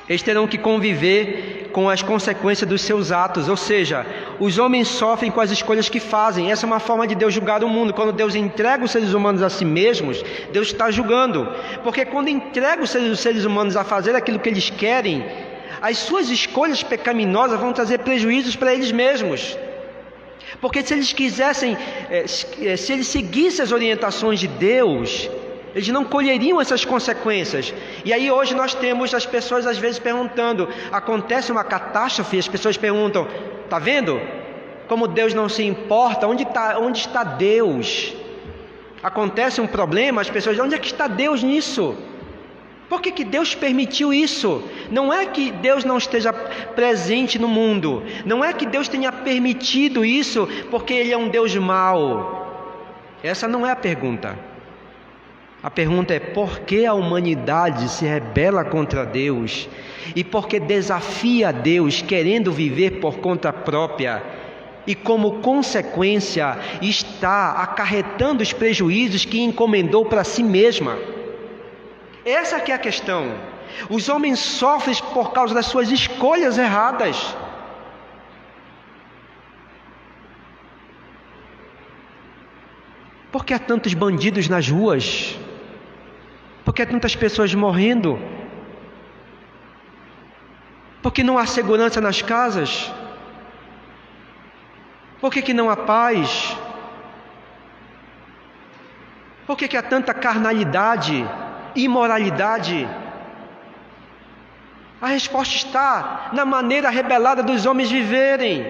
Eles terão que conviver com as consequências dos seus atos, ou seja, os homens sofrem com as escolhas que fazem. Essa é uma forma de Deus julgar o mundo. Quando Deus entrega os seres humanos a si mesmos, Deus está julgando, porque quando entrega os seres humanos a fazer aquilo que eles querem, as suas escolhas pecaminosas vão trazer prejuízos para eles mesmos. Porque se eles quisessem, se eles seguissem as orientações de Deus, eles não colheriam essas consequências. E aí hoje nós temos as pessoas às vezes perguntando, acontece uma catástrofe, as pessoas perguntam, está vendo? como Deus não se importa. Onde está Deus? Acontece um problema, as pessoas dizem: onde é que está Deus nisso? Por que Deus permitiu isso? Não é que Deus não esteja presente no mundo, não é que Deus tenha permitido isso porque Ele é um Deus mau. Essa não é a pergunta. A pergunta é: por que a humanidade se rebela contra Deus? E por que desafia Deus, querendo viver por conta própria? E como consequência está acarretando os prejuízos que encomendou para si mesma. Essa que é a questão. Os homens sofrem por causa das suas escolhas erradas. Por que há tantos bandidos nas ruas? Por que há tantas pessoas morrendo? Por que não há segurança nas casas? Por que não há paz? Por que há tanta carnalidade, imoralidade? A resposta está na maneira rebelada dos homens viverem.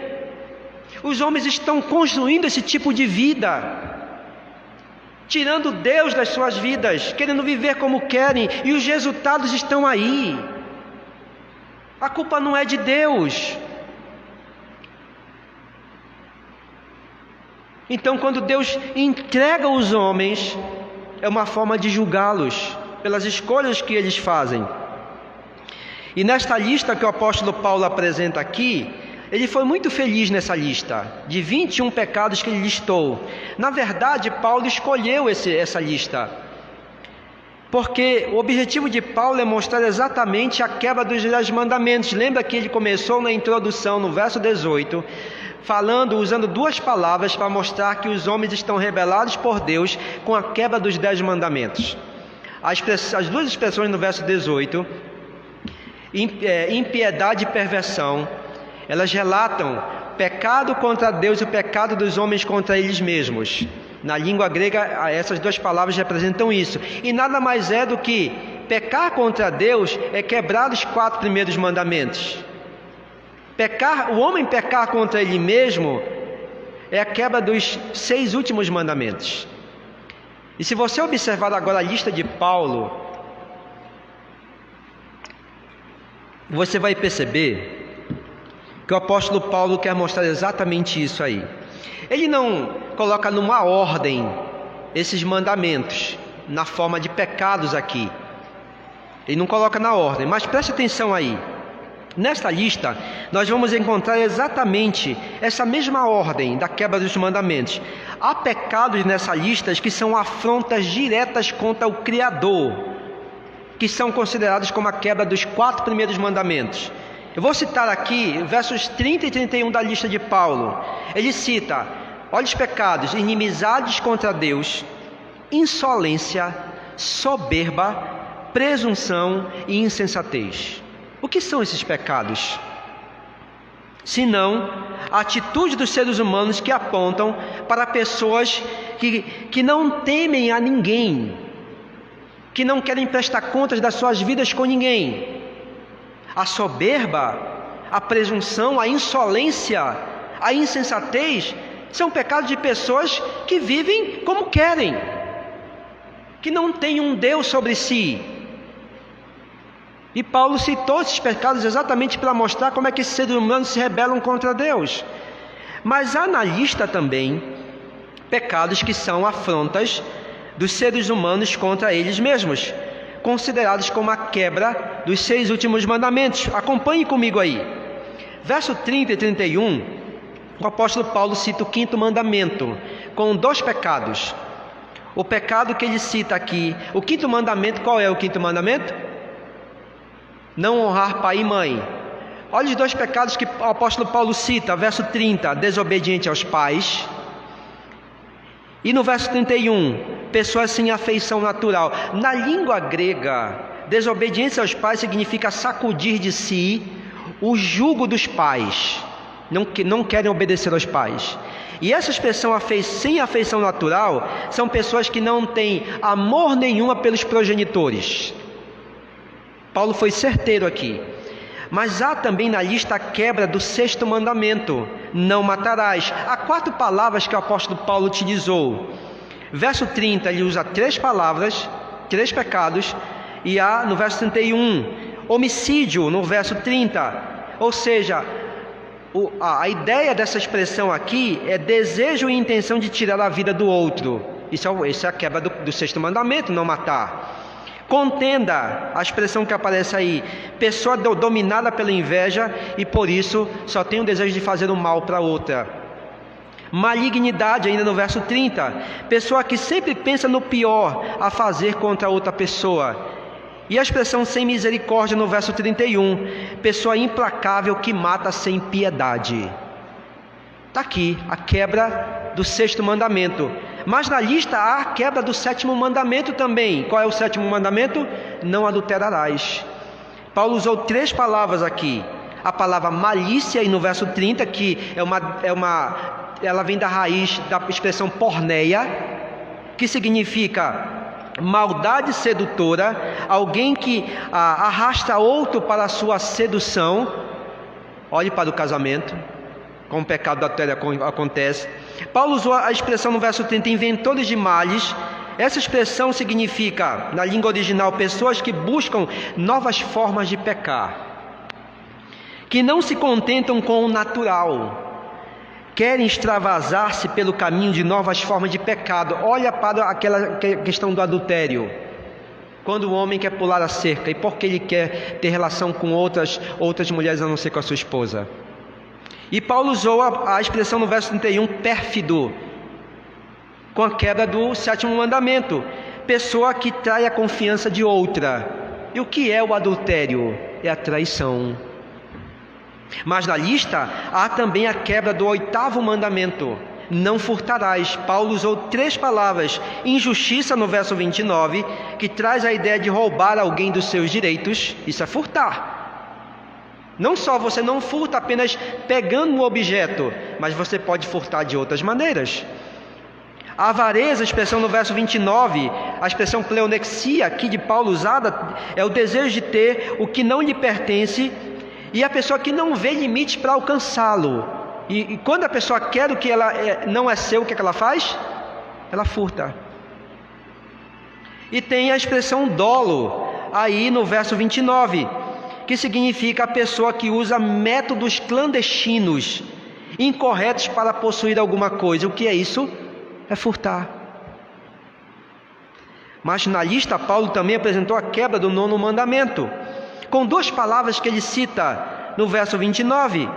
Os homens estão construindo esse tipo de vida, tirando Deus das suas vidas, querendo viver como querem, e os resultados estão aí. A culpa não é de Deus. Então, quando Deus entrega os homens, é uma forma de julgá-los pelas escolhas que eles fazem. E nesta lista que o apóstolo Paulo apresenta aqui, ele foi muito feliz nessa lista, de 21 pecados que ele listou. Na verdade, Paulo escolheu essa lista, porque o objetivo de Paulo é mostrar exatamente a quebra dos 10 mandamentos. Lembra que ele começou na introdução, no verso 18, usando duas palavras para mostrar que os homens estão rebelados por Deus com a quebra dos 10 mandamentos. As duas expressões no verso 18, impiedade e perversão, elas relatam pecado contra Deus e o pecado dos homens contra eles mesmos. Na língua grega, essas duas palavras representam isso. E nada mais é do que pecar contra Deus é quebrar os 4 primeiros mandamentos. O homem pecar contra ele mesmo é a quebra dos 6 últimos mandamentos. E se você observar agora a lista de Paulo, você vai perceber que o apóstolo Paulo quer mostrar exatamente isso aí. Ele não coloca numa ordem esses mandamentos, na forma de pecados aqui. Ele não coloca na ordem, mas preste atenção aí. Nesta lista, nós vamos encontrar exatamente essa mesma ordem da quebra dos mandamentos. Há pecados nessa lista que são afrontas diretas contra o Criador, que são considerados como a quebra dos 4 primeiros mandamentos. Eu vou citar aqui versos 30 e 31 da lista de Paulo. Ele cita: olha os pecados: inimizades contra Deus, insolência, soberba, presunção e insensatez. O que são esses pecados? Senão a atitude dos seres humanos que apontam para pessoas que não temem a ninguém, que não querem prestar contas das suas vidas com ninguém. A soberba, a presunção, a insolência, a insensatez são pecados de pessoas que vivem como querem, que não têm um Deus sobre si. E Paulo citou esses pecados exatamente para mostrar como é que esses seres humanos se rebelam contra Deus. Mas há na lista também pecados que são afrontas dos seres humanos contra eles mesmos, considerados como a quebra dos 6 últimos mandamentos. Acompanhe comigo aí. Verso 30 e 31, o apóstolo Paulo cita o 5º mandamento, com 2 pecados. O pecado que ele cita aqui, o 5º mandamento, qual é o 5º mandamento? Não honrar pai e mãe. Olha os 2 pecados que o apóstolo Paulo cita. Verso 30, desobediente aos pais. E no verso 31, pessoas sem afeição natural. Na língua grega, desobediência aos pais significa sacudir de si o jugo dos pais. Não querem obedecer aos pais. E essa expressão sem afeição natural são pessoas que não têm amor nenhuma pelos progenitores. Paulo foi certeiro aqui. Mas há também na lista a quebra do 6º mandamento. não matarás. Há 4 palavras que o apóstolo Paulo utilizou. Verso 30, ele usa 3 palavras, 3 pecados, e há no verso 31, homicídio no verso 30. Ou seja, a ideia dessa expressão aqui é desejo e intenção de tirar a vida do outro. Isso é a quebra do 6º mandamento, não matar. Contenda, a expressão que aparece aí, pessoa dominada pela inveja e por isso só tem o desejo de fazer o mal para outra. Malignidade, ainda no verso 30, pessoa que sempre pensa no pior a fazer contra outra pessoa. E a expressão sem misericórdia no verso 31, pessoa implacável que mata sem piedade. Está aqui a quebra do 6º mandamento. Mas na lista há a quebra do 7º mandamento também. Qual é o 7º mandamento? Não adulterarás. Paulo usou 3 palavras aqui. A palavra malícia, e no verso 30, que ela vem da raiz da expressão porneia, que significa maldade sedutora, alguém que arrasta outro para a sua sedução. Olhe para o casamento, como o pecado da adultério acontece. Paulo usou a expressão no verso 30, inventores de males. Essa expressão significa, na língua original, pessoas que buscam novas formas de pecar, que não se contentam com o natural, querem extravasar-se pelo caminho de novas formas de pecado. Olha para aquela questão do adultério. Quando o homem quer pular a cerca, e porque ele quer ter relação com outras mulheres a não ser com a sua esposa. E Paulo usou a expressão no verso 31, pérfido, com a quebra do 7º mandamento, pessoa que trai a confiança de outra. E o que é o adultério? É a traição. Mas na lista há também a quebra do 8º mandamento, não furtarás. Paulo usou 3 palavras, injustiça no verso 29, que traz a ideia de roubar alguém dos seus direitos. Isso é furtar. Não só você não furta apenas pegando um objeto, mas você pode furtar de outras maneiras. A avareza, a expressão no verso 29, a expressão pleonexia aqui de Paulo usada, é o desejo de ter o que não lhe pertence, e a pessoa que não vê limite para alcançá-lo. E quando a pessoa quer o que não é seu, o que ela faz? Ela furta. E tem a expressão dolo, aí no verso 29, que significa a pessoa que usa métodos clandestinos, incorretos para possuir alguma coisa. O que é isso? É furtar. Mas na lista, Paulo também apresentou a quebra do 9º mandamento, com 2 palavras que ele cita no verso 29,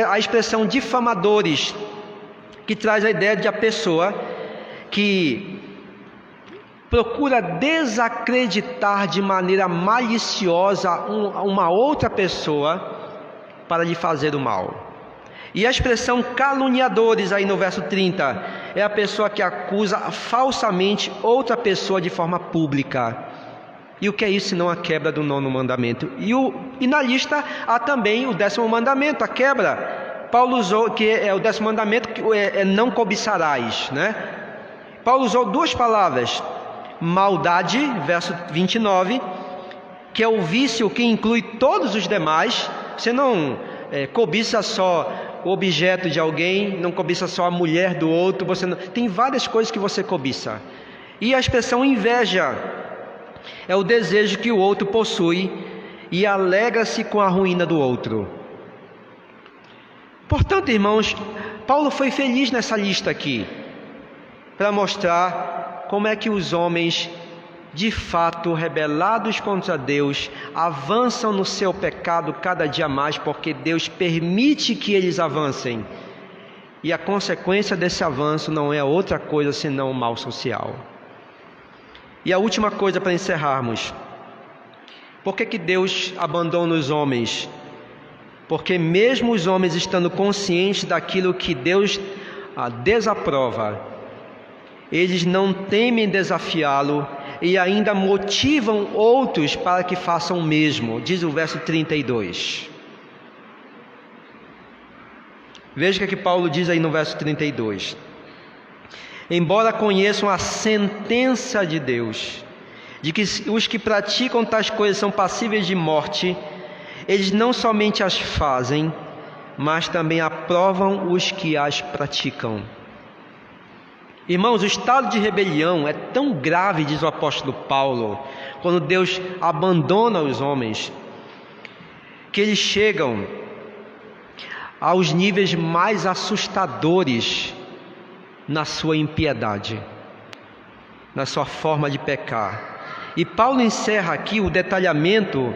a expressão difamadores, que traz a ideia de a pessoa que procura desacreditar de maneira maliciosa uma outra pessoa para lhe fazer o mal. E a expressão caluniadores aí no verso 30 é a pessoa que acusa falsamente outra pessoa de forma pública. E o que é isso senão a quebra do 9º mandamento? E na lista há também o 10º mandamento, a quebra. Paulo usou, que é o 10º mandamento, que é não cobiçarás, né? Paulo usou 2 palavras, maldade, verso 29, que é o vício que inclui todos os demais. Você não cobiça só o objeto de alguém, não cobiça só a mulher do outro, tem várias coisas que você cobiça. E a expressão inveja é o desejo que o outro possui e alegra-se com a ruína do outro. Portanto, irmãos, Paulo foi feliz nessa lista aqui, para mostrar como é que os homens, de fato rebelados contra Deus, avançam no seu pecado cada dia mais, porque Deus permite que eles avancem. E a consequência desse avanço não é outra coisa senão o mal social. E a última coisa para encerrarmos: por que Deus abandona os homens? Porque mesmo os homens estando conscientes daquilo que Deus desaprova, eles não temem desafiá-lo e ainda motivam outros para que façam o mesmo, diz o verso 32. Veja o que Paulo diz aí no verso 32. Embora conheçam a sentença de Deus, de que os que praticam tais coisas são passíveis de morte, eles não somente as fazem, mas também aprovam os que as praticam. Irmãos, o estado de rebelião é tão grave, diz o apóstolo Paulo, quando Deus abandona os homens, que eles chegam aos níveis mais assustadores na sua impiedade, na sua forma de pecar. E Paulo encerra aqui o detalhamento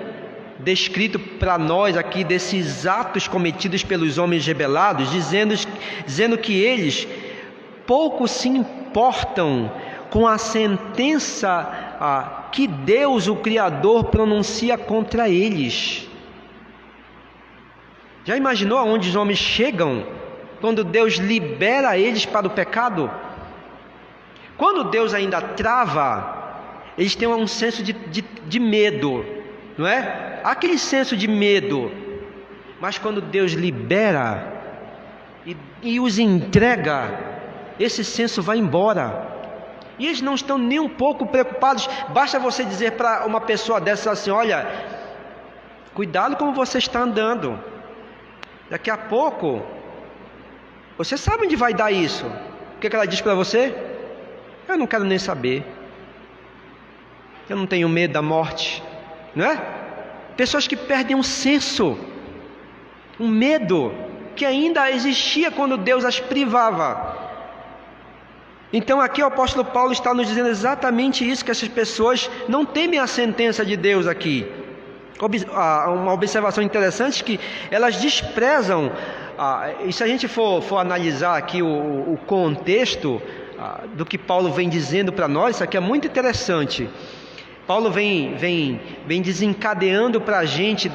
descrito para nós aqui desses atos cometidos pelos homens rebelados, dizendo que eles pouco se importam com a sentença que Deus, o Criador, pronuncia contra eles. Já imaginou aonde os homens chegam quando Deus libera eles para o pecado? Quando Deus ainda trava, eles têm um senso de medo, não é? Aquele senso de medo. Mas quando Deus libera e os entrega, esse senso vai embora. E eles não estão nem um pouco preocupados. Basta você dizer para uma pessoa dessa assim: olha, cuidado como você está andando. Daqui a pouco, você sabe onde vai dar isso. O que ela diz para você? Eu não quero nem saber. Eu não tenho medo da morte, não é? Pessoas que perdem um senso, um medo que ainda existia quando Deus as privava. Então aqui o apóstolo Paulo está nos dizendo exatamente isso, que essas pessoas não temem a sentença de Deus aqui. Uma observação interessante, que elas desprezam, e se a gente for analisar aqui o contexto do que Paulo vem dizendo para nós, isso aqui é muito interessante. Paulo vem desencadeando para a gente,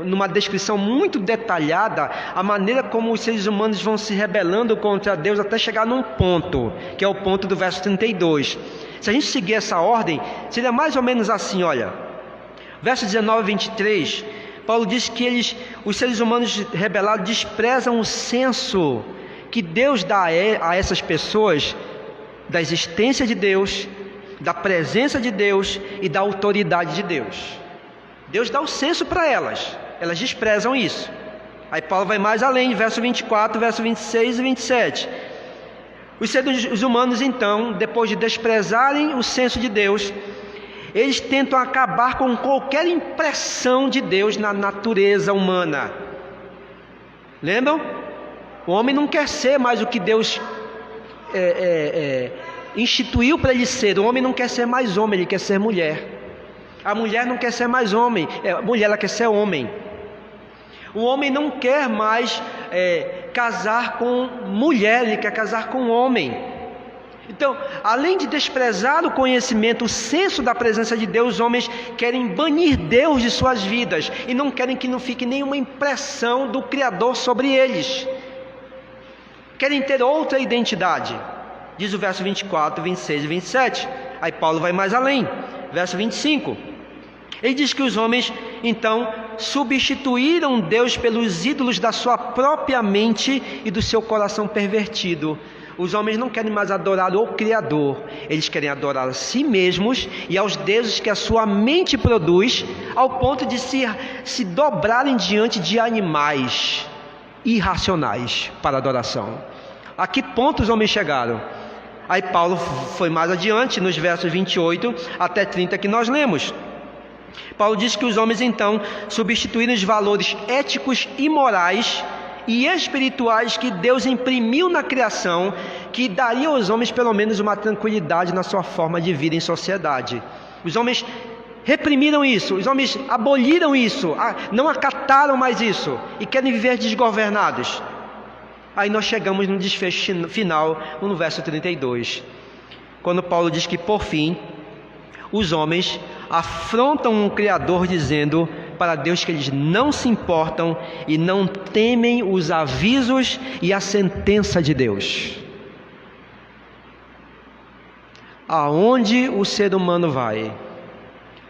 numa descrição muito detalhada, a maneira como os seres humanos vão se rebelando contra Deus até chegar num ponto, que é o ponto do verso 32. Se a gente seguir essa ordem, seria mais ou menos assim, olha. Verso 19 e 23, Paulo diz que os seres humanos rebelados desprezam o senso que Deus dá a essas pessoas da existência de Deus, da presença de Deus e da autoridade de Deus. Deus dá o senso para elas desprezam isso. Aí Paulo vai mais além, verso 24, verso 26 e 27. Os seres humanos, então, depois de desprezarem o senso de Deus, eles tentam acabar com qualquer impressão de Deus na natureza humana. Lembram? O homem não quer ser mais o que Deus instituiu para ele ser. O homem não quer ser mais homem, ele quer ser mulher. A mulher não quer ser mais homem, a mulher ela quer ser homem. O homem não quer mais casar com mulher, ele quer casar com homem. Então, além de desprezar o conhecimento, o senso da presença de Deus, os homens querem banir Deus de suas vidas e não querem que não fique nenhuma impressão do Criador sobre eles. Querem ter outra identidade. Diz o verso 24, 26 e 27. Aí Paulo vai mais além. Verso 25. Ele diz que os homens, então, substituíram Deus pelos ídolos da sua própria mente e do seu coração pervertido. Os homens não querem mais adorar o Criador, eles querem adorar a si mesmos e aos deuses que a sua mente produz, ao ponto de se dobrarem diante de animais irracionais para adoração. A que ponto os homens chegaram? Aí Paulo foi mais adiante, nos versos 28 até 30 que nós lemos. Paulo diz que os homens então substituíram os valores éticos e morais e espirituais que Deus imprimiu na criação, que daria aos homens pelo menos uma tranquilidade na sua forma de vida em sociedade. Os homens reprimiram isso, os homens aboliram isso, não acataram mais isso e querem viver desgovernados. Aí nós chegamos no desfecho final, no verso 32, quando Paulo diz que por fim os homens afrontam o Criador, dizendo para Deus que eles não se importam e não temem os avisos e a sentença de Deus. Aonde o ser humano vai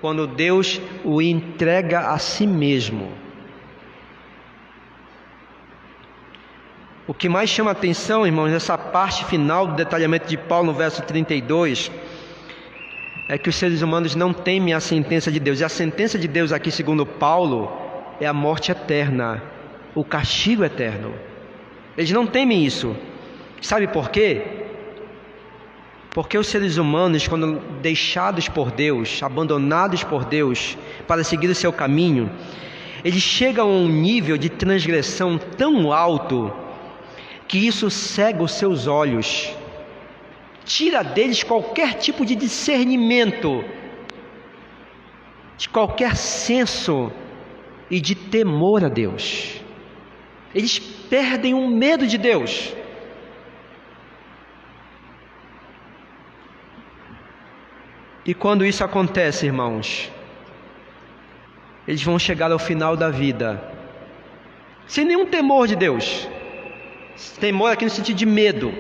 quando Deus o entrega a si mesmo? O que mais chama a atenção, irmãos, nessa parte final do detalhamento de Paulo, no verso 32, é que os seres humanos não temem a sentença de Deus. E a sentença de Deus aqui, segundo Paulo, é a morte eterna. o castigo eterno. Eles não temem isso. Sabe por quê? Porque os seres humanos, quando deixados por Deus, abandonados por Deus para seguir o seu caminho, eles chegam a um nível de transgressão tão alto que isso cega os seus olhos, tira deles qualquer tipo de discernimento, de qualquer senso e de temor a Deus. Eles perdem o medo de Deus. E quando isso acontece, irmãos, eles vão chegar ao final da vida sem nenhum temor de Deus. Temor aqui no sentido de medo,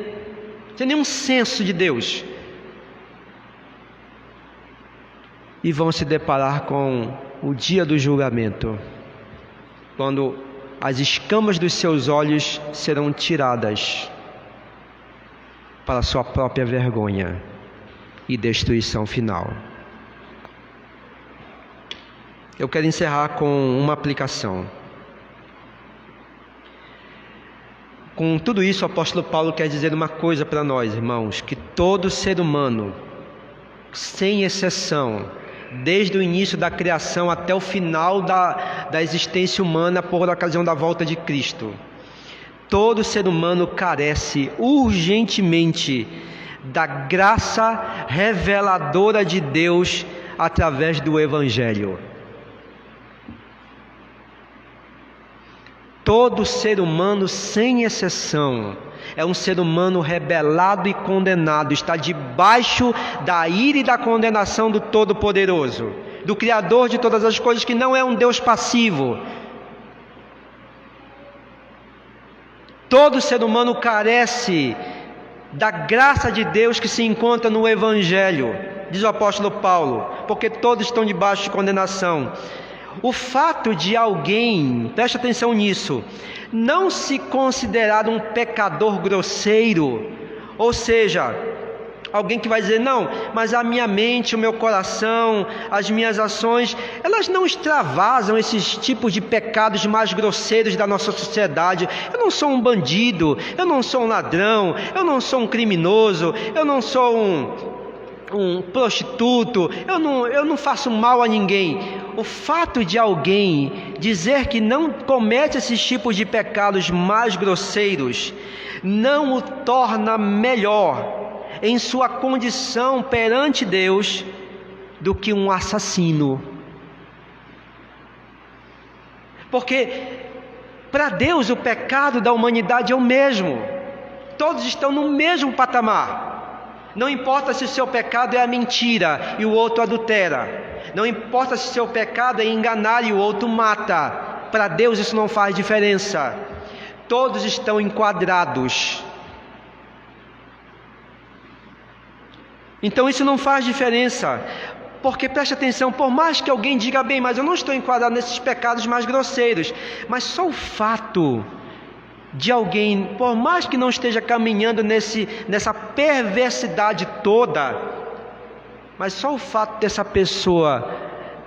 sem nenhum senso de Deus. E vão se deparar com o dia do julgamento, quando as escamas dos seus olhos serão tiradas para a sua própria vergonha e destruição final. Eu quero encerrar com uma aplicação. Com tudo isso, o apóstolo Paulo quer dizer uma coisa para nós, irmãos, que todo ser humano, sem exceção, desde o início da criação até o final da existência humana por ocasião da volta de Cristo, todo ser humano carece urgentemente da graça reveladora de Deus através do Evangelho. Todo ser humano, sem exceção, é um ser humano rebelado e condenado, está debaixo da ira e da condenação do Todo-Poderoso, do Criador de todas as coisas, que não é um Deus passivo. Todo ser humano carece da graça de Deus que se encontra no Evangelho, diz o apóstolo Paulo, porque todos estão debaixo de condenação. O fato de alguém, preste atenção nisso, não se considerar um pecador grosseiro, ou seja, alguém que vai dizer, não, mas a minha mente, o meu coração, as minhas ações, elas não extravasam esses tipos de pecados mais grosseiros da nossa sociedade. Eu não sou um bandido, eu não sou um ladrão, eu não sou um criminoso, eu não sou um prostituto, eu não faço mal a ninguém. O fato de alguém dizer que não comete esses tipos de pecados mais grosseiros não o torna melhor em sua condição perante Deus do que um assassino. Porque para Deus o pecado da humanidade é o mesmo. Todos estão no mesmo patamar. Não importa se o seu pecado é a mentira e o outro adultera. Não importa se o seu pecado é enganar e o outro mata. Para Deus isso não faz diferença. Todos estão enquadrados. Então isso não faz diferença. Porque preste atenção, por mais que alguém diga, bem, mas eu não estou enquadrado nesses pecados mais grosseiros, mas só o fato de alguém, por mais que não esteja caminhando nessa perversidade toda, mas só o fato dessa pessoa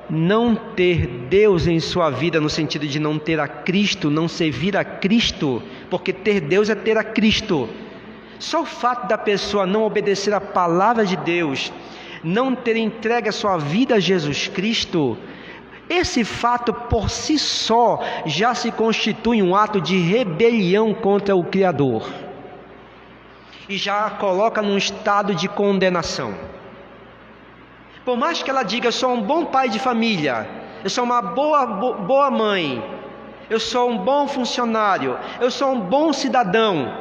não ter Deus em sua vida, no sentido de não ter a Cristo, não servir a Cristo, porque ter Deus é ter a Cristo. Só o fato da pessoa não obedecer a palavra de Deus, não ter entregue a sua vida a Jesus Cristo, esse fato por si só já se constitui um ato de rebelião contra o Criador e já a coloca num estado de condenação. Por mais que ela diga, eu sou um bom pai de família, eu sou uma boa mãe, eu sou um bom funcionário, eu sou um bom cidadão,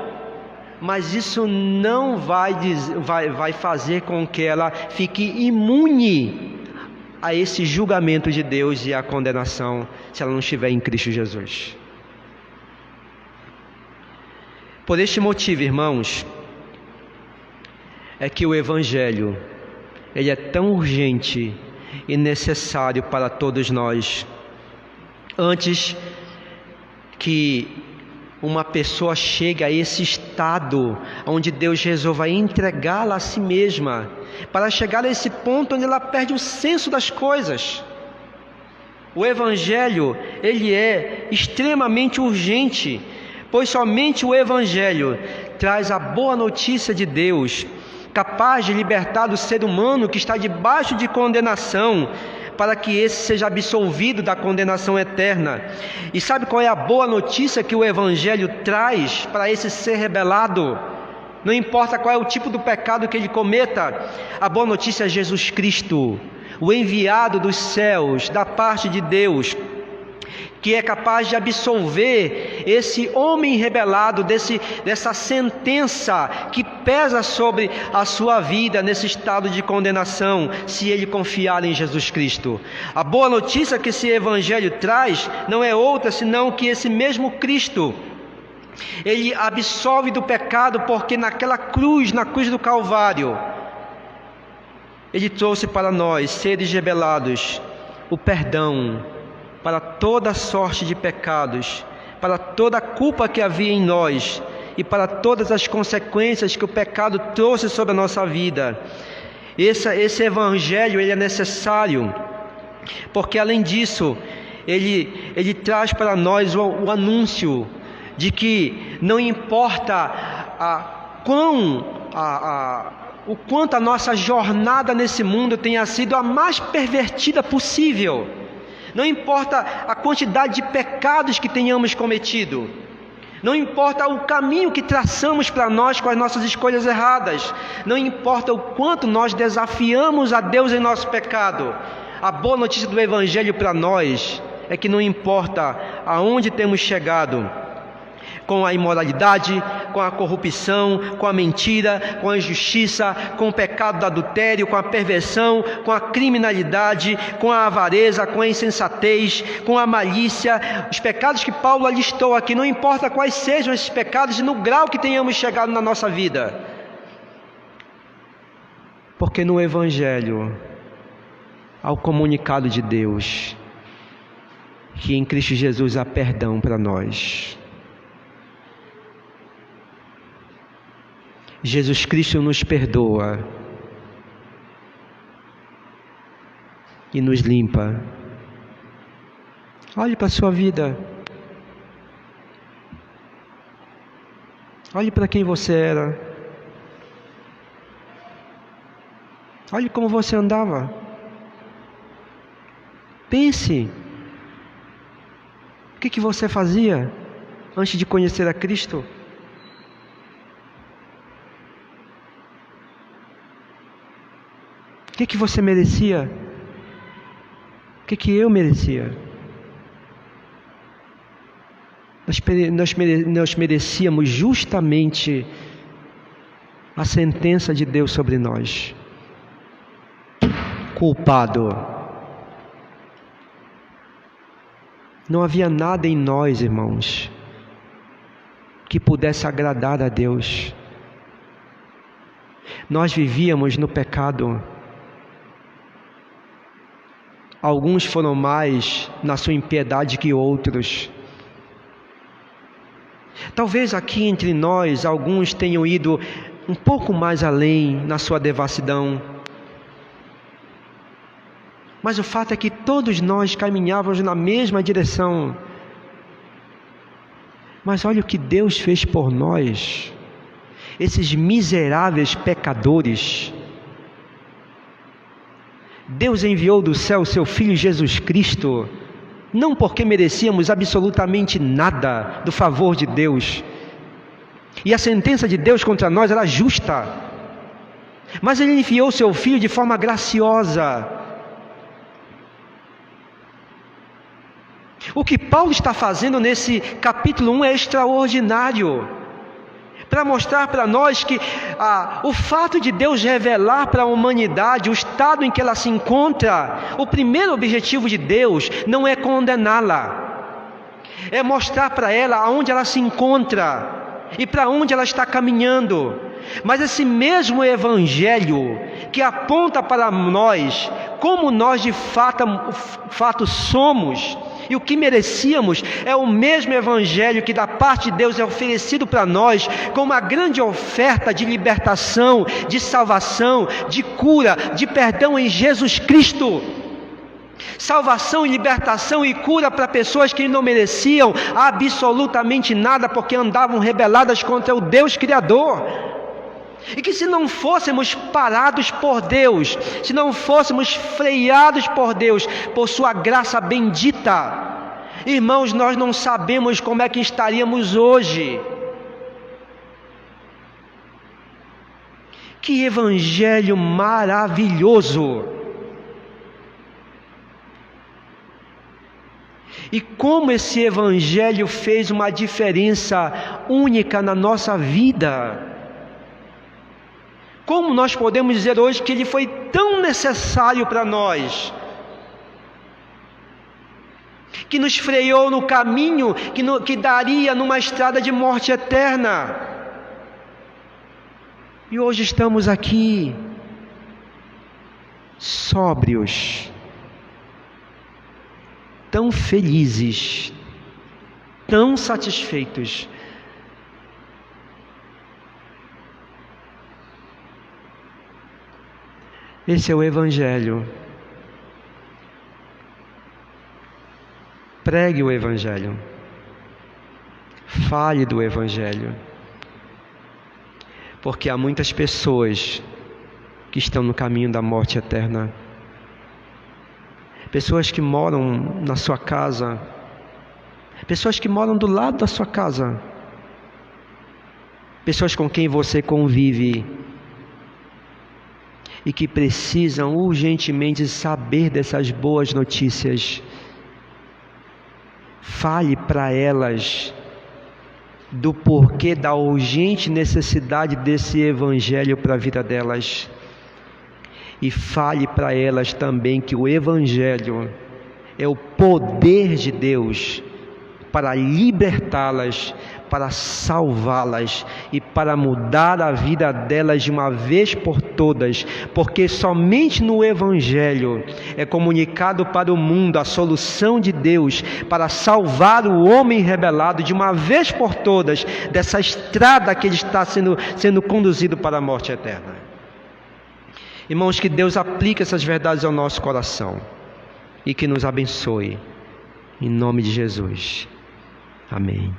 mas isso não vai fazer com que ela fique imune a esse julgamento de Deus e a condenação, se ela não estiver em Cristo Jesus. Por este motivo, irmãos, é que o Evangelho, ele é tão urgente e necessário para todos nós. Antes que uma pessoa chegue a esse estado onde Deus resolva entregá-la a si mesma, para chegar a esse ponto onde ela perde o senso das coisas. O Evangelho, ele é extremamente urgente, pois somente o Evangelho traz a boa notícia de Deus, capaz de libertar o ser humano que está debaixo de condenação, para que esse seja absolvido da condenação eterna. E sabe qual é a boa notícia que o Evangelho traz para esse ser rebelado? Não importa qual é o tipo do pecado que ele cometa, a boa notícia é Jesus Cristo, o enviado dos céus, da parte de Deus, que é capaz de absolver esse homem rebelado dessa sentença que pesa sobre a sua vida nesse estado de condenação, se ele confiar em Jesus Cristo. A boa notícia que esse Evangelho traz não é outra senão que esse mesmo Cristo, ele absolve do pecado, porque naquela cruz, na cruz do Calvário, ele trouxe para nós, seres rebelados, o perdão para toda sorte de pecados, para toda a culpa que havia em nós e para todas as consequências que o pecado trouxe sobre a nossa vida. Esse Evangelho, ele é necessário, porque além disso, ele traz para nós o anúncio de que não importa o quanto a nossa jornada nesse mundo tenha sido a mais pervertida possível, não importa a quantidade de pecados que tenhamos cometido, não importa o caminho que traçamos para nós com as nossas escolhas erradas, não importa o quanto nós desafiamos a Deus em nosso pecado, a boa notícia do Evangelho para nós é que não importa aonde temos chegado, com a imoralidade, com a corrupção, com a mentira, com a injustiça, com o pecado do adultério, com a perversão, com a criminalidade, com a avareza, com a insensatez, com a malícia, os pecados que Paulo alistou aqui, não importa quais sejam esses pecados e no grau que tenhamos chegado na nossa vida, porque no Evangelho há o comunicado de Deus, que em Cristo Jesus há perdão para nós. Jesus Cristo nos perdoa e nos limpa. Olhe para a sua vida. Olhe para quem você era. Olhe como você andava. Pense. O que você fazia antes de conhecer a Cristo? O que você merecia? O que eu merecia? Nós merecíamos justamente a sentença de Deus sobre nós. Culpado. Não havia nada em nós, irmãos, que pudesse agradar a Deus. Nós vivíamos no pecado. Alguns foram mais na sua impiedade que outros. Talvez aqui entre nós, alguns tenham ido um pouco mais além na sua devassidão. Mas o fato é que todos nós caminhávamos na mesma direção. Mas olha o que Deus fez por nós, esses miseráveis pecadores. Deus enviou do céu o seu Filho Jesus Cristo, não porque merecíamos absolutamente nada do favor de Deus, e a sentença de Deus contra nós era justa, mas Ele enviou o seu Filho de forma graciosa. O que Paulo está fazendo nesse capítulo 1 é extraordinário, para mostrar para nós que o fato de Deus revelar para a humanidade o estado em que ela se encontra, o primeiro objetivo de Deus não é condená-la, é mostrar para ela aonde ela se encontra e para onde ela está caminhando. Mas esse mesmo Evangelho que aponta para nós como nós de fato somos e o que merecíamos, é o mesmo Evangelho que da parte de Deus é oferecido para nós como uma grande oferta de libertação, de salvação, de cura, de perdão em Jesus Cristo. salvação e libertação e cura para pessoas que não mereciam absolutamente nada, porque andavam rebeladas contra o Deus Criador. E que se não fôssemos parados por Deus, se não fôssemos freados por Deus, por sua graça bendita, irmãos, nós não sabemos como é que estaríamos hoje. Que evangelho maravilhoso! E como esse evangelho fez uma diferença única na nossa vida. Como nós podemos dizer hoje que ele foi tão necessário para nós, que nos freou no caminho que daria numa estrada de morte eterna. E hoje estamos aqui, sóbrios, tão felizes, tão satisfeitos. Esse é o Evangelho. Pregue o Evangelho. Fale do Evangelho. Porque há muitas pessoas que estão no caminho da morte eterna. Pessoas que moram na sua casa. Pessoas que moram do lado da sua casa. Pessoas com quem você convive. E que precisam urgentemente saber dessas boas notícias. Fale para elas do porquê da urgente necessidade desse evangelho para a vida delas. E fale para elas também que o evangelho é o poder de Deus para libertá-las, para salvá-las e para mudar a vida delas de uma vez por todas, porque somente no Evangelho é comunicado para o mundo a solução de Deus para salvar o homem rebelado de uma vez por todas dessa estrada que ele está sendo conduzido para a morte eterna. Irmãos, que Deus aplique essas verdades ao nosso coração e que nos abençoe, em nome de Jesus. Amém.